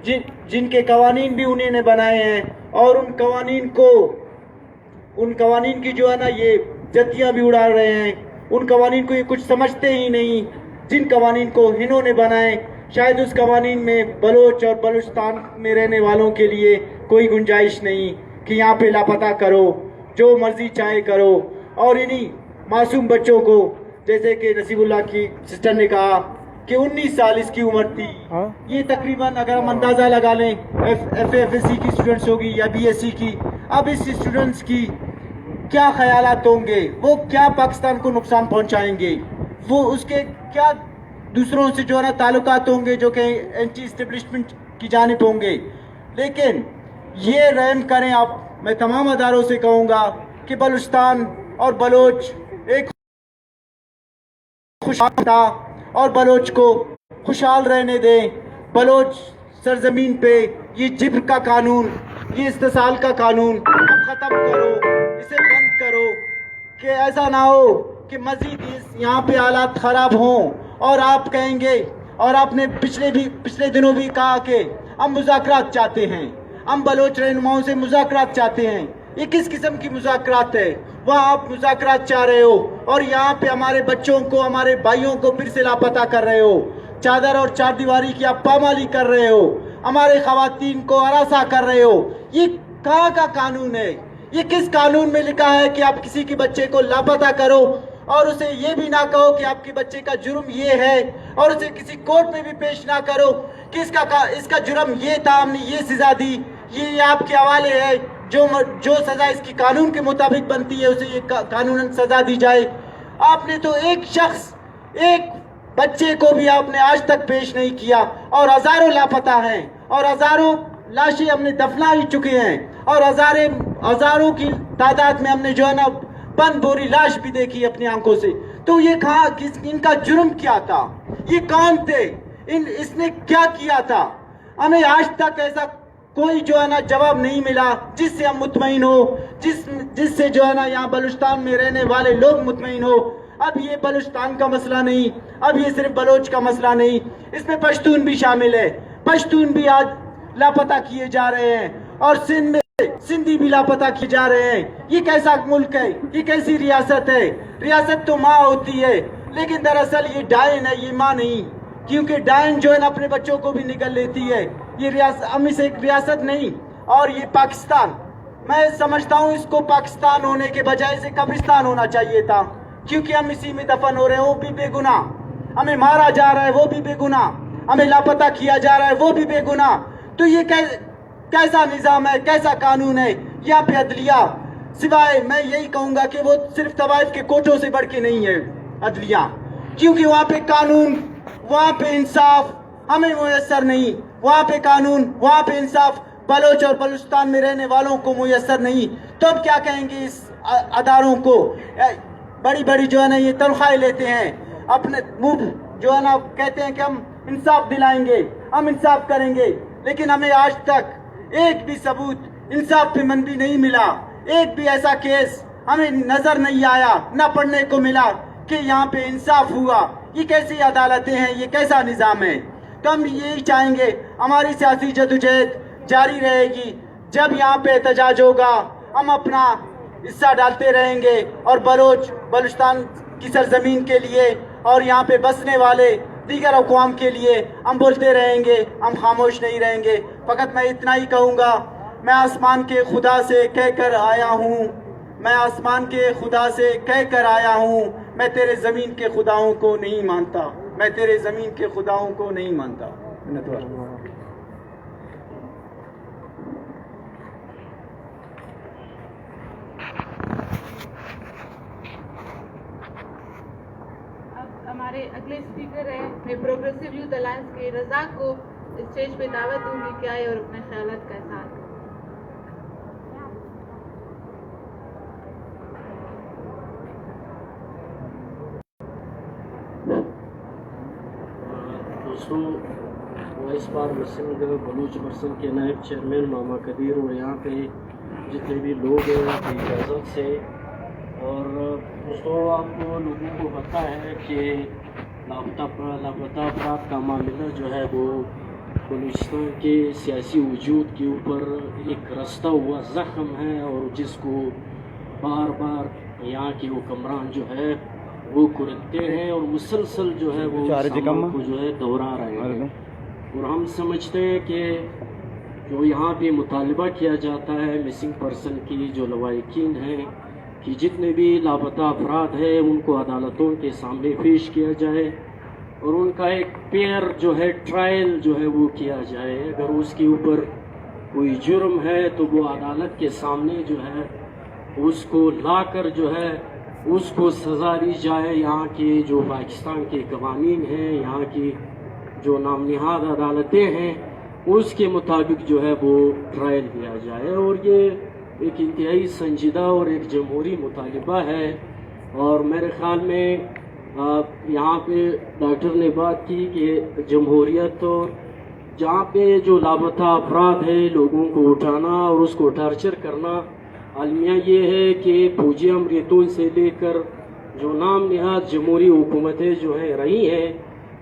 जिन के कवानीन भी उन्हीं ने बनाए हैं, और उन कवानीन की जो है ना ये जतियाँ भी उड़ा रहे हैं। उन कवानीन को ये कुछ समझते ही नहीं। जिन कवानीन को इन्होंने बनाए, शायद उस कवानीन में बलोच और बलूचिस्तान में रहने वालों के लिए कोई गुंजाइश नहीं कि यहाँ पे लापता करो, जो मर्जी चाहे करो। और इन्हीं मासूम बच्चों को, जैसे कि नसीबुल्लाह की सिस्टर ने कहा कि 19 साल इसकी उम्र थी। ये तकरीबन अगर हम अंदाज़ा लगा लें FFSC की स्टूडेंट्स होगी या BSc की, अब इस स्टूडेंट्स की क्या ख्यालात होंगे, वो क्या पाकिस्तान को नुकसान पहुंचाएंगे, वो उसके क्या दूसरों से जो है ना ताल्लुकात होंगे जो कि एंटी इस्टेब्लिशमेंट की जानिब होंगे। लेकिन ये रहम करें आप, मैं तमाम अदारों से कहूँगा कि बलूचिस्तान और बलोच एक खुशहाल था और बलोच को खुशहाल रहने दें। बलोच सरजमीन पे ये जिब्र का कानून, ये इस्तिसाल का कानून अब ख़त्म करो, इसे बंद करो कि ऐसा ना हो कि मज़ीद यहाँ पे हालात ख़राब हों और आप कहेंगे, और आपने पिछले दिनों भी कहा कि हम मुज़ाकरात चाहते हैं, हम बलोच रहनुमाओं से मुज़ाकरात चाहते हैं। ये किस किस्म की मुज़ाकरात है? वहाँ आप मुज़ाकरात चाह रहे हो और यहाँ पे हमारे बच्चों को, हमारे भाइयों को फिर से लापता कर रहे हो। चादर और चारदीवारी की आप पामाली कर रहे हो, हमारे ख़वातीन को हरासा कर रहे हो। ये कहाँ का कानून है? ये किस कानून में लिखा है कि आप किसी के बच्चे को लापता करो और उसे ये भी ना कहो कि आपके बच्चे का जुर्म ये है, और उसे किसी कोर्ट में भी पेश ना करो कि इसका जुर्म ये था, हमने ये सज़ा दी। ये आपके हवाले है, जो सज़ा इसकी कानून के मुताबिक बनती है उसे ये कानूनन सज़ा दी जाए। आपने तो एक शख्स, एक बच्चे को भी आपने आज तक पेश नहीं किया, और हज़ारों लापता हैं और हज़ारों लाशें हमने दफना ही चुके हैं, और हज़ारों की तादाद में हमने जो है ना बंद बोरी लाश भी देखी अपनी आंखों से। तो ये इनका जुर्म क्या था? ये कौन थे? इसने क्या किया था? हमें आज तक ऐसा कोई जो है ना जवाब नहीं मिला जिससे हम मुतमईन हो, जिससे जो है ना यहाँ बलूचिस्तान में रहने वाले लोग मुतमईन हो। अब ये बलूचिस्तान का मसला नहीं, अब ये सिर्फ बलोच का मसला नहीं, इसमें पश्तून भी शामिल है। पश्तून भी आज लापता किए जा रहे हैं और सिंध में सिंधी भी लापता किए जा रहे हैं। ये कैसा मुल्क है? ये कैसी रियासत है? रियासत तो माँ होती है, लेकिन दरअसल ये डायन है, ये माँ नहीं, क्योंकि डायन जो है ना अपने बच्चों को भी निगल लेती है। ये हम इसे एक रियासत नहीं, और ये पाकिस्तान, मैं समझता हूँ इसको पाकिस्तान होने के बजाय इसे कब्रिस्तान होना चाहिए था, क्योंकि हम इसी में दफन हो रहे हैं, वो भी बेगुनाह। हमें मारा जा रहा है, वो भी बेगुनाह। हमें लापता किया जा रहा है, वो भी बेगुनाह। तो ये कैसा निज़ाम है, कैसा कानून है? यहाँ पे अदलिया, सिवाय मैं यही कहूँगा कि वो सिर्फ तवाइफ के कोठों से बढ़ के नहीं है अदलिया, क्योंकि वहाँ पे कानून, वहाँ पे इंसाफ हमें मुयस्सर नहीं। वहाँ पे कानून, वहाँ पे इंसाफ बलोच और बलूचिस्तान में रहने वालों को मुयस्सर नहीं। तो अब क्या कहेंगे इस अदारों को? बड़ी बड़ी जो है ना ये तनख्वाहें लेते हैं, अपने मुँह जो है ना कहते हैं कि हम इंसाफ दिलाएंगे, हम इंसाफ करेंगे, लेकिन हमें आज तक एक भी सबूत इंसाफ पे मनबी नहीं मिला। एक भी ऐसा केस हमें नजर नहीं आया, न पढ़ने को मिला कि यहाँ पे इंसाफ हुआ। ये कैसी अदालतें हैं? ये कैसा निज़ाम है? तो हम यही चाहेंगे, हमारी सियासी जदोजहद जारी रहेगी। जब यहाँ पे एहतजाज होगा हम अपना हिस्सा डालते रहेंगे, और बलूचिस्तान की सरजमीन के लिए और यहाँ पे बसने वाले दीगर अक़वाम के लिए हम बोलते रहेंगे, हम खामोश नहीं रहेंगे। फ़कत मैं इतना ही कहूँगा, मैं आसमान के खुदा से कह कर आया हूँ, मैं आसमान के खुदा से कह कर आया हूँ, मैं तेरे ज़मीन के खुदाओं को नहीं मानता, मैं तेरे ज़मीन के खुदाओं को नहीं मानता। हमारे अगले स्पीकर हैं, मैं प्रोग्रेसिव यूथ अलायंस के रज़ाक को स्टेज पे दावत दूंगी कि आए और अपने ख्यालात का इज़हार करें। दोस्तों, इस बार मुस्लिम बलूच मरसम के नायब चेयरमैन मामा कदीर और यहाँ पे जितने भी लोग हैं उनकी इजाज़त से, और दोस्तों आपको लोगों को पता है कि लापता अफराद का मामला जो है वो बलूचिस्तान के सियासी वजूद के ऊपर एक रस्ता हुआ ज़ख्म है और जिसको बार बार यहाँ के हुक्मरान जो है वो कुरते हैं और मुसलसल जो है वो सामान को जो है दोहरा रहे हैं। और हम समझते हैं कि जो यहाँ पे मुतालबा किया जाता है मिसिंग पर्सन की जो लवाहिकीन हैं कि जितने भी लापता अफराद हैं उनको अदालतों के सामने पेश किया जाए और उनका एक पेयर जो है ट्रायल जो है वो किया जाए। अगर उसके ऊपर कोई जुर्म है तो वो अदालत के सामने जो है उसको लाकर जो है उसको सज़ा दी जाए। यहाँ के जो पाकिस्तान के कवानीन हैं, यहाँ की जो नामनिहाद अदालतें हैं उसके मुताबिक जो है वो ट्रायल किया जाए। और ये एक इंतहाई संजीदा और एक जमहूरी मुतालबा है। और मेरे ख़्याल में यहाँ पे डॉक्टर ने बात की कि जमहूरियत और जहाँ पे जो लापता अफराद है लोगों को उठाना और उसको टार्चर करना, अलमिया ये है कि फौजी अमरीतों से लेकर जो नाम नहाद जमहूरी हुकूमतें जो है रही हैं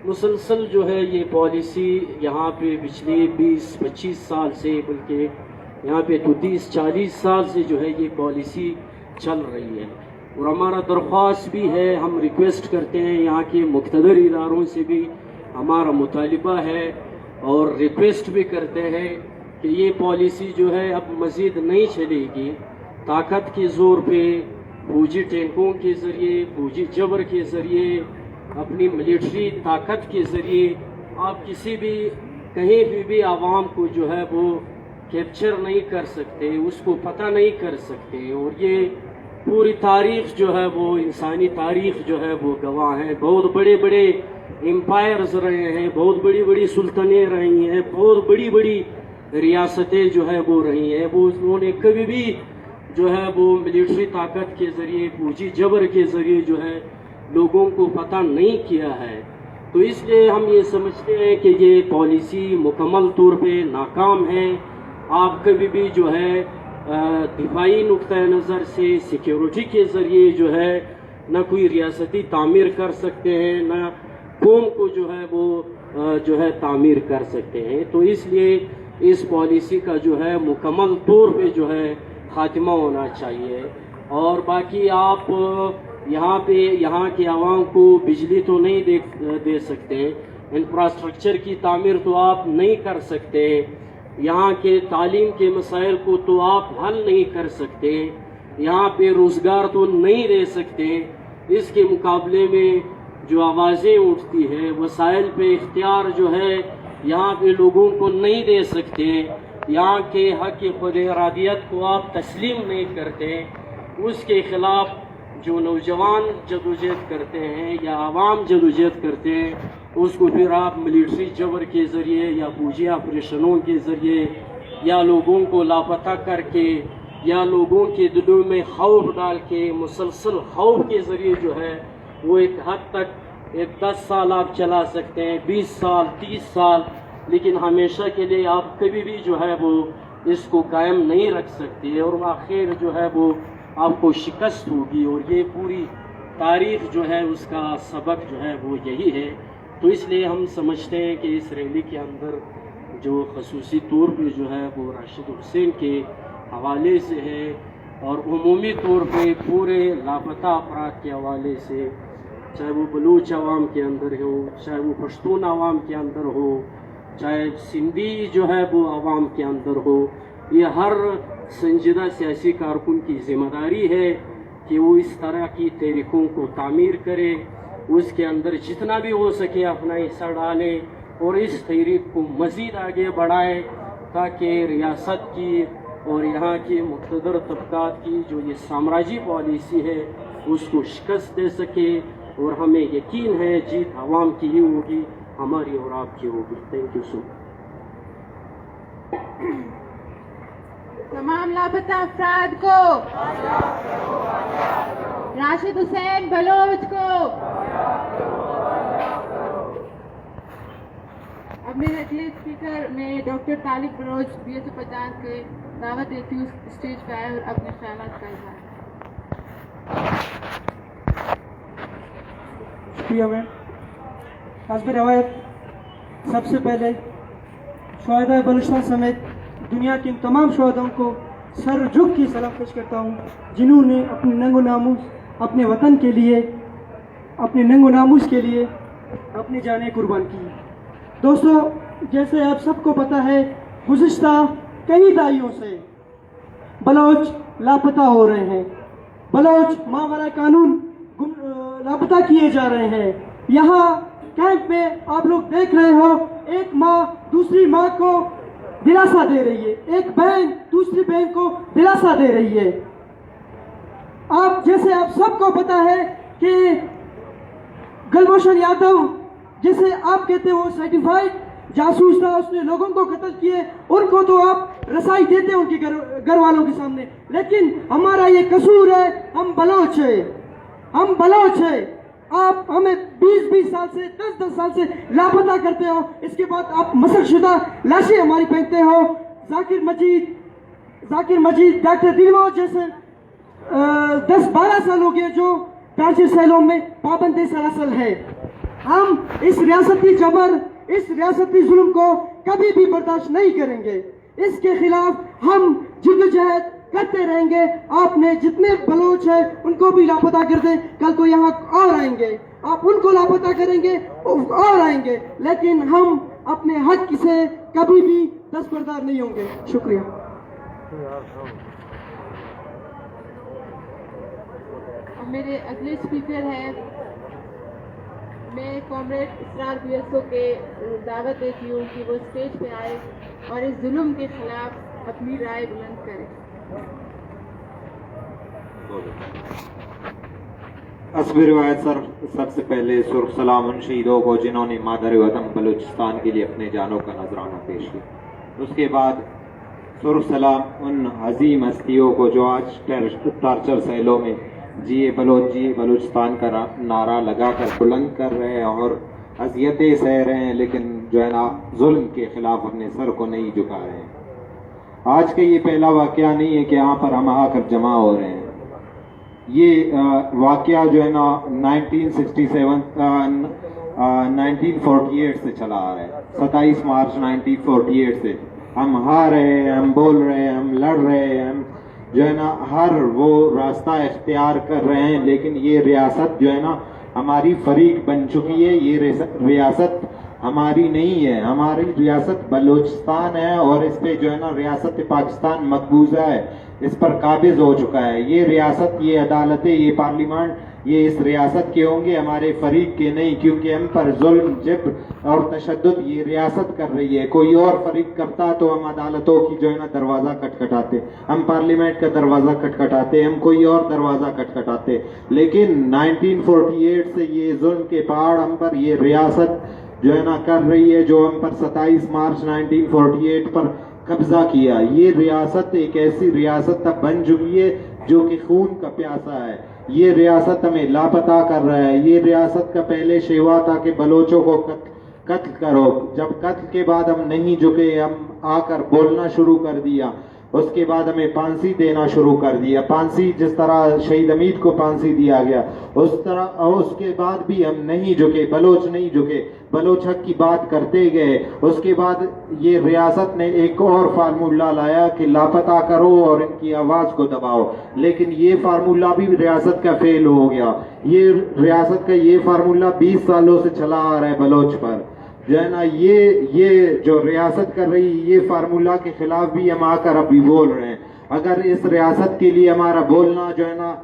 मुसलसल जो है ये पॉलिसी यहाँ पे पिछले 20-25 साल से, बल्कि यहाँ पे तो 30-40 साल से जो है ये पॉलिसी चल रही है। और हमारा दरख्वास्त भी है, हम रिक्वेस्ट करते हैं यहाँ के मुख्तदर इदारों से भी हमारा मुतालिबा है और रिक्वेस्ट भी करते हैं कि ये पॉलिसी जो है अब मज़ीद नहीं चलेगी। ताकत के ज़ोर पे फौजी टैंकों के ज़रिए, फौजी जबर के ज़रिए, अपनी मिलिट्री ताकत के ज़रिए आप किसी भी कहीं भी आवाम को जो है वो कैप्चर नहीं कर सकते, उसको पता नहीं कर सकते। और ये पूरी तारीख़ जो है वो इंसानी तारीख़ जो है वो गवाह है। बहुत बड़े बड़े एम्पायर्स रहे हैं, बहुत बड़ी बड़ी सुल्तानें रही हैं, बहुत बड़ी बड़ी रियासतें जो है वो रही हैं। वो उन्होंने कभी भी जो है वो मिलिट्री ताकत के ज़रिए, फौजी जबर के ज़रिए जो है लोगों को पता नहीं किया है। तो इसलिए हम ये समझते हैं कि ये पॉलिसी मुकम्मल तौर पे नाकाम है। आप कभी भी जो है दिफाई नुक्ता नज़र से सिक्योरिटी के ज़रिए जो है न कोई रियासती तामीर कर सकते हैं, न कौम को जो है वो जो है तामीर कर सकते हैं। तो इसलिए इस पॉलिसी का जो है मुकम्मल तौर पे जो है खात्मा होना चाहिए। और बाकी आप यहाँ के आवाम को बिजली तो नहीं दे सकते, इंफ्रास्ट्रक्चर की तामीर तो आप नहीं कर सकते, यहाँ के तालीम के मसाइल को तो आप हल नहीं कर सकते, यहाँ पे रोज़गार तो नहीं दे सकते। इसके मुकाबले में जो आवाज़ें उठती है वसाइल पे इख्तियार जो है यहाँ पे लोगों को नहीं दे सकते, यहाँ के हक़ खुद इरादियत को आप तस्लीम नहीं करते, उसके ख़िलाफ़ जो नौजवान जदोजहद करते हैं या आवाम जदोजहद करते हैं उसको फिर आप मिलिट्री जबर के ज़रिए या फौजी ऑपरेशनों के ज़रिए या लोगों को लापता करके या लोगों के दिलों में खौफ डाल के मुसलसल खौफ के ज़रिए जो है वो एक हद तक एक 10 साल आप चला सकते हैं, 20 साल 30 साल, लेकिन हमेशा के लिए आप कभी भी जो है वो इसको कायम नहीं रख सकते और आखिर जो है वो आपको शिकस्त होगी। और ये पूरी तारीख़ जो है उसका सबक जो है वो यही है। तो इसलिए हम समझते हैं कि इस रैली के अंदर जो खसूसी तौर पे जो है वो राशिद हुसैन के हवाले से है और उमूमी तौर पे पूरे लापता अफराद के हवाले से, चाहे वो बलूच आवाम के अंदर हो, चाहे वो पश्तून आवाम के अंदर हो, चाहे सिंधी जो है वो आवाम के अंदर हो, ये हर संजीदा सियासी कारकुन की ज़िम्मेदारी है कि वो इस तरह की तहरीकों को तामीर करे, उसके अंदर जितना भी हो सके अपना हिस्सा डाले और इस तहरीक को मज़ीद आगे बढ़ाए ताकि रियासत की और यहाँ की मुक़्तदर तबक़ात की जो ये साम्राज्य पॉलिसी है उसको शिकस्त दे सके। और हमें यकीन है जीत आवाम की ही होगी, हमारी और आपकी होगी। Thank you so much. तमाम लापता अफराद को, राशिद हुसैन बलोच को। अब मेरे अगले स्पीकर में डॉक्टर तालिब बलोच BSF के दावत देती हूँ स्टेज पे आए और अपने ख्यालात का इज़हार। शुक्रिया मैम। हस्ब रवायत सबसे पहले शहदा बलूचिस्तान समेत दुनिया के इन तमाम शहदाओं को सर झुक की सलाम पेश करता हूँ, जिन्होंने अपने नंगो नामूस अपने वतन के लिए, अपने नंगो नामूस के लिए अपनी जानें कुर्बान की। दोस्तों, जैसे आप सबको पता है, गुज़िश्ता कई दहाइयों से बलोच लापता हो रहे हैं, बलोच मावरा कानून लापता किए जा रहे हैं। यहाँ कैंप में आप लोग देख रहे हो, एक माँ दूसरी माँ को दिलासा दे रही है, एक बहन दूसरी बहन को दिलासा दे रही है। जैसे आप सबको पता है कि गुलभूषण यादव, जिसे आप कहते हो सर्टिफाइड जासूस था, उसने लोगों को कत्ल किए, उनको तो आप रसाई देते हैं उनके घर वालों के सामने, लेकिन हमारा ये कसूर है, हम बलोच है, हम बलोच है। आप हमें 20-20 साल से 10-10 साल से लापता करते हो, इसके बाद आप मसकशुदा लाशें हमारी फेंकते हो। जाकिर मजीद, डॉक्टर दिलवार जैसे 10-12 साल हो गए जो टार्चर सेलों में पाबंदी सरासल है। हम इस रियासती जबर, इस रियासती जुल्म को कभी भी बर्दाश्त नहीं करेंगे। इसके खिलाफ हम जिद्दोजहद करते रहेंगे। आपने जितने बलोच हैं उनको भी लापता कर दें, कल को यहाँ और आएंगे, आप उनको लापता करेंगे और आएंगे, लेकिन हम अपने हक से कभी भी दस्तबरदार नहीं होंगे। शुक्रिया। मेरे अगले स्पीकर हैं, मैं कॉमरेड इसरार BSO के दावत देती हूँ कि वो स्टेज पे आए और इस जुल्म के खिलाफ अपनी राय बुलंद करें। हस्बे रिवायत सर, सबसे पहले सुर्ख सलाम उन शहीदों को जिन्होंने मादर वतन बलूचिस्तान के लिए अपने जानों का नजराना पेश किया। उसके बाद सुर्ख सलाम उन अजीम हस्तियों को जो आज टार्चर सेलों में जिए बलूचिस्तान का नारा लगाकर बुलंद कर रहे हैं और अजियतें सह रहे हैं, लेकिन जो है ना जुल्म के खिलाफ अपने सर को नहीं झुका रहे हैं। आज का ये पहला वाकया नहीं है कि यहाँ पर हम आकर जमा हो रहे हैं। ये वाकया जो है ना 1948 से चला आ रहा है। 27 मार्च 1948 से हम हार रहे हैं, हम बोल रहे हैं, हम लड़ रहे हैं, हम जो है ना हर वो रास्ता इख्तियार कर रहे हैं, लेकिन ये रियासत जो है ना हमारी फरीक बन चुकी है। ये रियासत हमारी नहीं है, हमारी रियासत बलूचिस्तान है और इस पे जो है ना रियासत पाकिस्तान मकबूजा है, इस पर काबिज हो चुका है। ये रियासत, ये अदालतें, ये पार्लियामेंट, ये इस रियासत के होंगे, हमारे फरीक के नहीं, क्योंकि हम पर जुल्म, जबर और तशद्दुद ये रियासत कर रही है। कोई और फरीक करता तो हम अदालतों की जो है ना दरवाज़ा खटखटाते, हम पार्लियामेंट का दरवाज़ा खटखटाते, हम कोई और दरवाज़ा खटखटाते। लेकिन 1948 से ये जुल्म के पहाड़ हम पर ये रियासत जो है ना कर रही है, जो हम पर 27 मार्च 1948 पर कब्जा किया। ये रियासत एक ऐसी रियासत अब बन चुकी है जो कि खून का प्यासा है। ये रियासत हमें लापता कर रहा है। ये रियासत का पहले शेवा था कि बलोचों को कत्ल करो, जब कत्ल के बाद हम नहीं झुके, हम आकर बोलना शुरू कर दिया, उसके बाद हमें फांसी देना शुरू कर दिया। फांसी जिस तरह शहीद हमीद को फांसी दिया गया उस तरह, और उसके बाद भी हम नहीं झुके, बलोच नहीं झुके, बलोच हक की बात करते गए। उसके बाद ये रियासत ने एक और फार्मूला लाया कि लापता करो और इनकी आवाज़ को दबाओ, लेकिन ये फार्मूला भी रियासत का फेल हो गया। ये रियासत का ये फार्मूला 20 सालों से चला आ रहा है बलोच पर, जो है ना ये जो रियासत कर रही है, ये फार्मूला के खिलाफ भी हम आकर अभी बोल रहे हैं। अगर इस रियासत के लिए हमारा बोलना जो है ना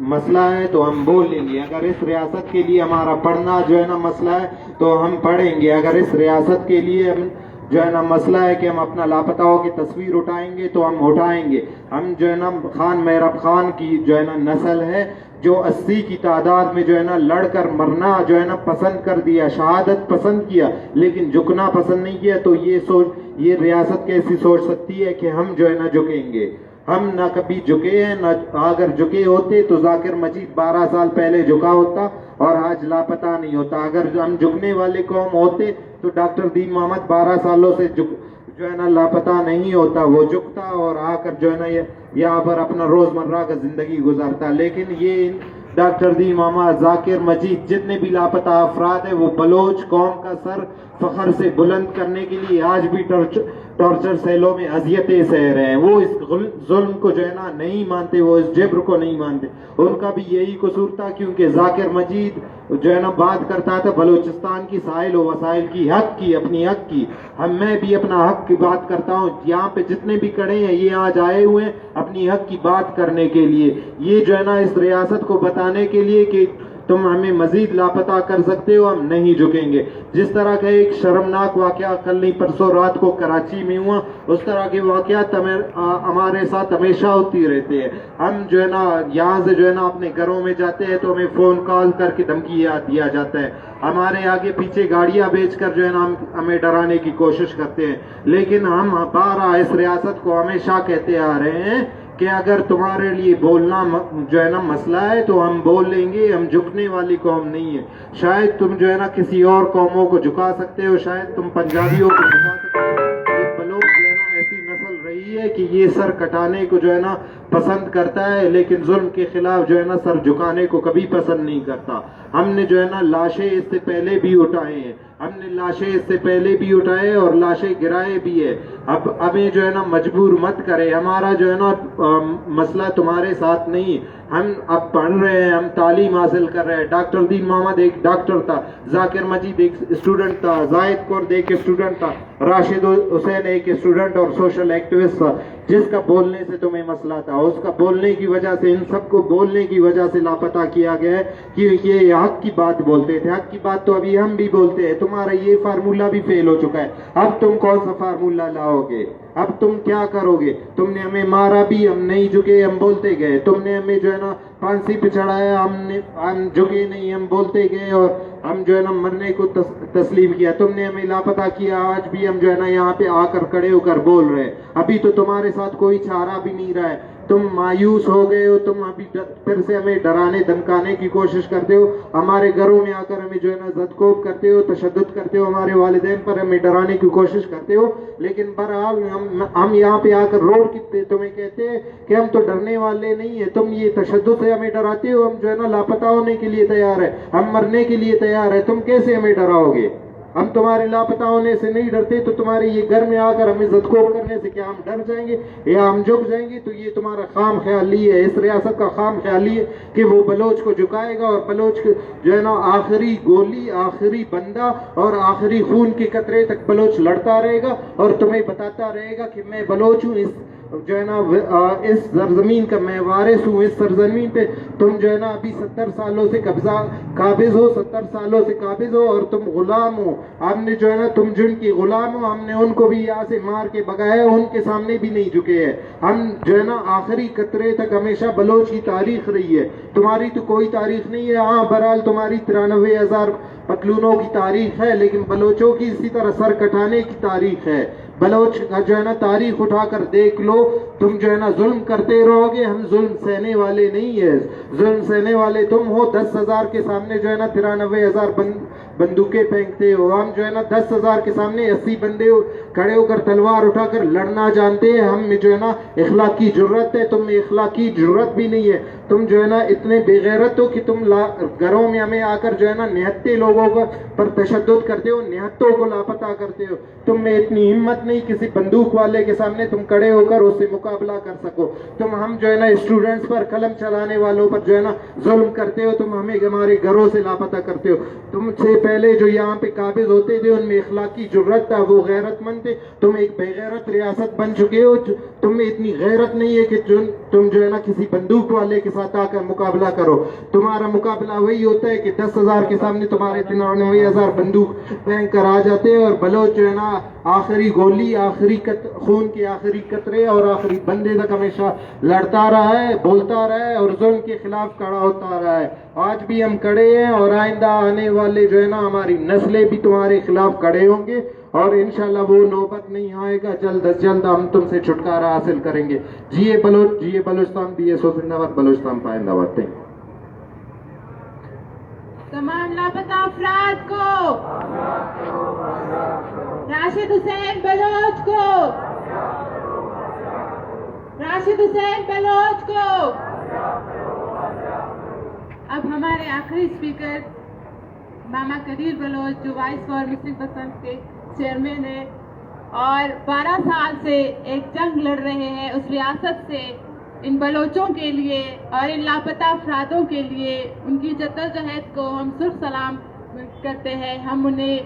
मसला है तो हम बोल लेंगे। अगर इस रियासत के लिए हमारा पढ़ना जो है ना मसला है तो हम पढ़ेंगे। अगर इस रियासत के लिए हम जो है ना मसला है कि हम अपना लापताओं की तस्वीर उठाएंगे तो हम उठाएंगे। हम जो है ना खान मेहरब खान की जो है ना नस्ल है, जो 80 की तादाद में जो है ना लड़कर मरना जो है ना पसंद कर दिया, शहादत पसंद किया, लेकिन झुकना पसंद नहीं किया। तो ये रियासत कैसी सोच सकती है कि हम जो है ना झुकेंगे? हम ना कभी झुके हैं, ना अगर झुके होते तो जाकिर मजीद 12 साल पहले झुका होता और आज लापता नहीं होता। अगर हम झुकने वाले कौम होते तो डॉक्टर दीन मोहम्मद 12 सालों से जो है ना लापता नहीं होता, वो झुकता और आकर जो है ना यहाँ पर अपना रोजमर्रा का जिंदगी गुजारता। लेकिन ये डॉक्टर दी मामा, जाकिर मजीद, जितने भी लापता अफराद हैं, वो बलोच कौम का सर फखर से बुलंद करने के लिए आज भी टॉर्चर सेलों में अजियतें सह रहे हैं। वो इस जुल्म को जो है ना नहीं मानते, वो इस जब्र को नहीं मानते। उनका भी यही कसूर था, क्योंकि जाकिर मजीद जो है ना बात करता था बलूचिस्तान की साहिल व वसाइल की, हक की, अपनी हक की। मैं भी अपना हक की बात करता हूँ। यहाँ पे जितने भी खड़े हैं ये आज आए हुए हैं अपनी हक की बात करने के लिए, ये जो है ना इस रियासत को बताने के लिए कि तुम हमें मजीद लापता कर सकते हो, हम नहीं झुकेंगे। जिस तरह का एक शर्मनाक वाकया कल नहीं परसों रात को कराची में हुआ, उस तरह के वाकयात हमारे साथ हमेशा होती रहते हैं। हम जो है ना यहाँ से जो है ना अपने घरों में जाते हैं तो हमें फोन कॉल करके धमकी दिया जाता है, हमारे आगे पीछे गाड़ियां बेचकर जो है ना हमें डराने की कोशिश करते हैं। लेकिन हम बारह इस रियासत को हमेशा कहते आ रहे हैं कि अगर तुम्हारे लिए बोलना जो है ना मसला है तो हम बोल लेंगे, हम झुकने वाली कौम नहीं है। शायद तुम जो है ना किसी और कौमों को झुका सकते हो, शायद तुम पंजाबियों को झुका सकते हो। ये बलोच जो है ना ऐसी नस्ल रही है कि ये सर कटाने को जो है ना पसंद करता है, लेकिन जुल्म के खिलाफ जो है ना सर झुकाने को कभी पसंद नहीं करता। हमने जो है ना लाशें इससे पहले भी उठाए हैं, हमने लाशें इससे पहले भी उठाए और लाशें गिराए भी है। अब हमें जो है ना मजबूर मत करे, हमारा जो है ना मसला तुम्हारे साथ नहीं। हम अब पढ़ रहे हैं, हम तालीम हासिल कर रहे हैं। डॉक्टर दीन मोहम्मद एक डॉक्टर था, जाकिर मजीद एक स्टूडेंट था, जाहिद कुर्द एक स्टूडेंट था, राशिद हुसैन एक स्टूडेंट और सोशल एक्टिविस्ट था। जिसका बोलने से तुम्हें मसला था, उसका बोलने की वजह से, इन सबको बोलने की वजह से लापता किया गया है कि ये हक की बात बोलते थे। हक की बात तो अभी हम भी बोलते हैं, तुम्हारा ये फार्मूला भी फेल हो चुका है। अब तुम कौन सा फार्मूला लाओगे? अब तुम क्या करोगे? तुमने हमें मारा भी, हम नहीं झुके, हम बोलते गए। तुमने हमें जो है ना फांसी पे चढ़ाया, हम झुके नहीं, हम बोलते गए और हम जो है ना मरने को तस्लीम किया। तुमने हमें लापता किया, आज भी हम जो है ना यहाँ पे आकर खड़े होकर बोल रहे हैं। अभी तो तुम्हारे साथ कोई चारा भी नहीं रहा है, तुम मायूस हो गए हो, तुम अभी फिर से हमें डराने धमकाने की कोशिश करते हो, हमारे घरों में आकर हमें जो है ना ज़दकोब करते हो, तशद्दुद करते हो, हमारे वालिदैन पर हमें डराने की कोशिश करते हो। लेकिन बहरहाल हम यहाँ पे आकर रोड की तुम्हें कहते हैं कि हम तो डरने वाले नहीं है। तुम ये तशद्दुद से हमें डराते हो, हम जो है ना लापता होने के लिए तैयार है, हम मरने के लिए तैयार है। तुम कैसे हमें डराओगे? हम तुम्हारे लापता होने से नहीं डरते, तो तुम्हारे ये घर में आकर हमें ज़दकोब करने से क्या हम डर जाएंगे या हम झुक जाएंगे? तो ये तुम्हारा खाम ख्याली है, इस रियासत का खाम ख्याली है कि वो बलोच को झुकाएगा और बलोच जो है ना आखिरी गोली, आखिरी बंदा और आखिरी खून के कतरे तक बलोच लड़ता रहेगा और तुम्हें बताता रहेगा कि मैं बलोच हूँ, इस जो है ना इस सरजमीन का मैं वारिस हूँ। इस सरजमीन पे तुम जो है ना अभी 70 सालों से काबिज हो, 70 सालों से काबिज हो और तुम गुलाम हो। हमने जो है ना, तुम जिनकी गुलाम हो, हमने उनको भी यहाँ से मार के भगाया, उनके सामने भी नहीं झुके हैं। हम जो है ना आखिरी कतरे तक हमेशा बलोच की तारीख रही है, तुम्हारी तो कोई तारीख नहीं है। हाँ बहरहाल तुम्हारी 93,000 पतलूनों की तारीख है, लेकिन बलोचों की इसी तरह सर कटाने की तारीख है। बलोच का जो है ना तारीख उठाकर देख लो, तुम जो है ना जुल्म करते रहोगे, हम जुल्म सहने वाले नहीं है। जुल्म सहने वाले तुम हो। 10,000 के सामने जो है ना 93,000 बंदूकें फेंकते हो। हम जो है ना 10,000 के सामने 80 बंदे खड़े होकर तलवार उठाकर लड़ना जानते हैं। हम में जो है ना इखलाकी जुर्रत है, तुम में इखलाकी जुर्रत भी नहीं है। तुम जो है ना इतने बेगैरत हो कि तुम घरों में हमें आकर जो है ना निहत्ते लोगों पर तशद्दुद करते हो, निहत्तों को लापता करते हो। तुम में इतनी हिम्मत नहीं किसी बंदूक वाले के सामने तुम खड़े होकर उससे मुकाबला कर सको। तुम हम जो है ना स्टूडेंट्स पर, कलम चलाने वालों पर जो है ना जुल्म करते हो, तुम हमें हमारे घरों से लापता करते हो। तुमसे पहले जो यहाँ पे काबिज होते थे उनमें इखलाकी जुर्रत था, वो गैरतमंद थे। तुम एक बेगैरत रियासत बन चुके हो। तुम में इतनी गैरत नहीं है कि तुम जो है ना किसी बंदूक वाले के साथ आकर मुकाबला करो। तुम्हारा मुकाबला वही होता है कि 10,000 के सामने तुम्हारे 93,000 बंदूक फेंक कर आ जाते हैं और बलोच जो है ना आखिरी गोली, आखिरी खून के आखिरी कतरे और आखिरी बंदे तक हमेशा लड़ता रहा है, बोलता रहा है और जुल्म के खिलाफ खड़ा होता रहा है। आज भी हम खड़े हैं और आइंदा आने वाले जो है ना हमारी नस्लें भी तुम्हारे खिलाफ खड़े होंगे और इंशाल्लाह वो नौबत नहीं आएगा। जल्द अज जल्द हम तुमसे छुटकारा हासिल करेंगे। जिए बलोच, जिए बलूचिस्तान, BSO जिंदाबाद, बलूचिस्तान पाइंदाबाद। तमाम लापता अफराद को, राशिद हुसैन बलोच को, राशिद हुसैन बलोच को, अब हमारे आखिरी स्पीकर मामा कदीर बलोच, जो वाइस फॉर मुस्लिम पसंद के चेयरमैन है और 12 साल से एक जंग लड़ रहे हैं उस रियासत से इन बलोचों के लिए और इन लापता अफरादों के लिए। उनकी जद्दोजहद को हम सुर्ख सलाम करते हैं। हम उन्हें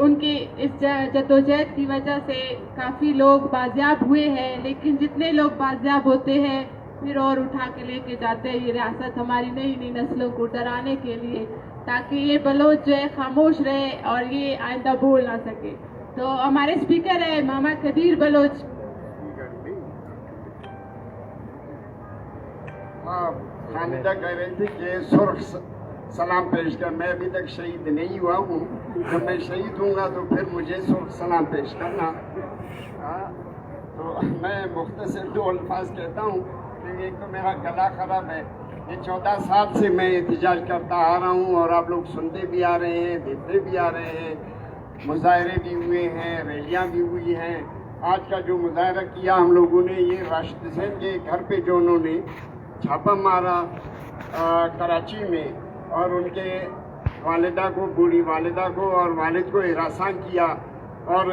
उनकी इस जद्दोजहद की वजह से काफ़ी लोग बाजियाब हुए हैं, लेकिन जितने लोग बाजियाब होते हैं फिर और उठा के लेके जाते हैं ये रियासत हमारी नई नई नस्लों को डराने के लिए, ताकि ये बलोच जो है खामोश रहे और ये आइंदा बोल ना सके। तो हमारे स्पीकर है मामा कदीर बलोच। हामिदा कह रही थी कि सुर्ख सलाम पेश कर। मैं अभी तक शहीद नहीं हुआ हूँ, जब मैं शहीद हूँगा तो फिर मुझे सुर्ख सलाम पेश करना। तो मैं मुख्तसर 2 अल्फाज कहता हूँ कि एक तो मेरा गला ख़राब है। ये 14 साल से मैं एहतजाज करता आ रहा हूँ और आप लोग सुनते भी आ रहे हैं, देखते भी आ रहे हैं। मुजाहरे भी हुए हैं, रैलियाँ भी हुई हैं। आज का जो मुजाहरा किया हम लोगों ने, ये राशिद हुसैन के घर पे जो उन्होंने छापा मारा कराची में और उनके वालिदा को, बूढ़ी वालिदा को और वालिद को हिरासान किया और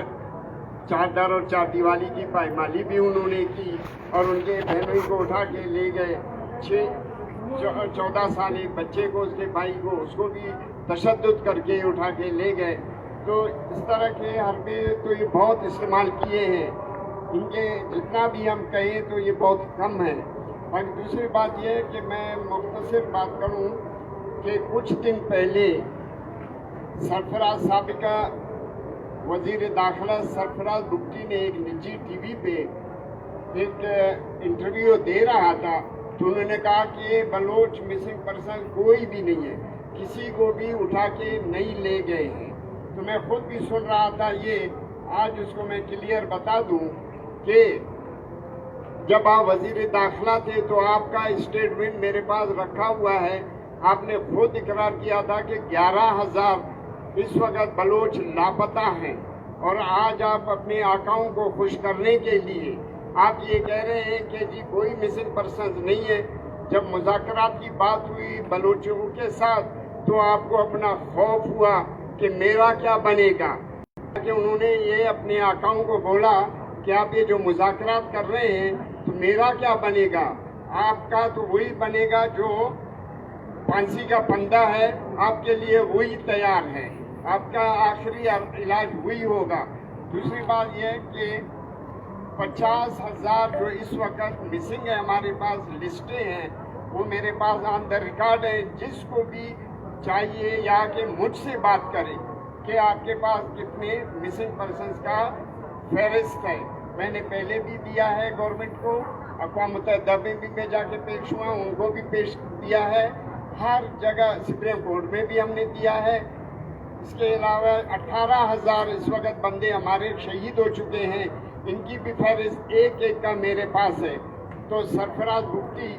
चादर और चार दीवारी की पायमाली भी उन्होंने की और उनके बहनों को उठा के ले गए। 14 साल एक बच्चे को, उसके भाई को, उसको भी तशद्दुद करके उठा के ले गए। तो इस तरह के हरबे तो ये बहुत इस्तेमाल किए हैं, इनके जितना भी हम कहें तो ये बहुत कम है। और दूसरी बात ये है कि मैं मुख्तसर बात करूं कि कुछ दिन पहले सरफराज साबिका वज़ीर दाखिला सरफराज बुख्ती ने एक निजी टीवी पे एक इंटरव्यू दे रहा था, तो उन्होंने कहा कि ये बलोच मिसिंग पर्सन कोई भी नहीं है, किसी को भी उठा के नहीं ले गए हैं। तो मैं खुद भी सुन रहा था ये, आज उसको मैं क्लियर बता दूं कि जब आप वज़ीर दाखिला थे तो आपका स्टेटमेंट मेरे पास रखा हुआ है। आपने खुद इकरार किया था कि 11,000 इस वक्त बलोच लापता हैं और आज आप अपने आकाओं को खुश करने के लिए आप ये कह रहे हैं कि जी कोई मिसिंग पर्सन नहीं है। जब मुज़ाकरात की बात हुई बलोचों के साथ तो आपको अपना खौफ हुआ कि मेरा क्या बनेगा, कि उन्होंने ये अपने आकाओं को बोला कि आप ये जो मुज़ाकरात कर रहे हैं तो मेरा क्या बनेगा। आपका तो वही बनेगा जो फांसी का फंदा है, आपके लिए वही तैयार है, आपका आखिरी इलाज वही होगा। दूसरी बात यह है कि 50,000 जो इस वक्त मिसिंग है, हमारे पास लिस्टें हैं, वो मेरे पास ऑन द रिकॉर्ड है। जिसको भी चाहिए या कि मुझसे बात करें कि आपके पास कितने मिसिंग पर्सन्स का फहरिस्त है। मैंने पहले भी दिया है गवर्नमेंट को, अक़वाम मुत्तहिदा में भी मैं जाके पेश हुआ, उनको भी पेश दिया है, हर जगह सुप्रीम कोर्ट में भी हमने दिया है। इसके अलावा 18,000 इस वक्त बंदे हमारे शहीद हो चुके हैं, इनकी भी फहरिस्त एक एक का मेरे पास है। तो सरफराज बुख्ती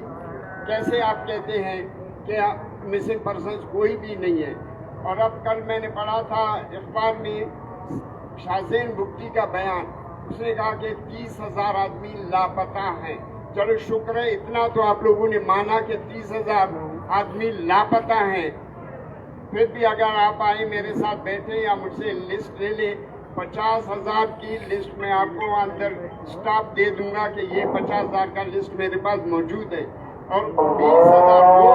कैसे आप कहते हैं कि मिसिंग पर्सन्स कोई भी नहीं है। और अब कल मैंने पढ़ा था अखबार में शाहज़ैन बुख्ती का बयान, उसने कहा कि 30,000 आदमी लापता हैं। चलो शुक्र है इतना तो आप लोगों ने माना कि 30,000 आदमी लापता हैं। फिर भी अगर आप आए मेरे साथ बैठे या मुझसे लिस्ट ले लें, 50,000 की लिस्ट में आपको अंदर स्टाफ दे दूंगा कि ये 50,000 का लिस्ट मेरे पास मौजूद है और 20,000 वो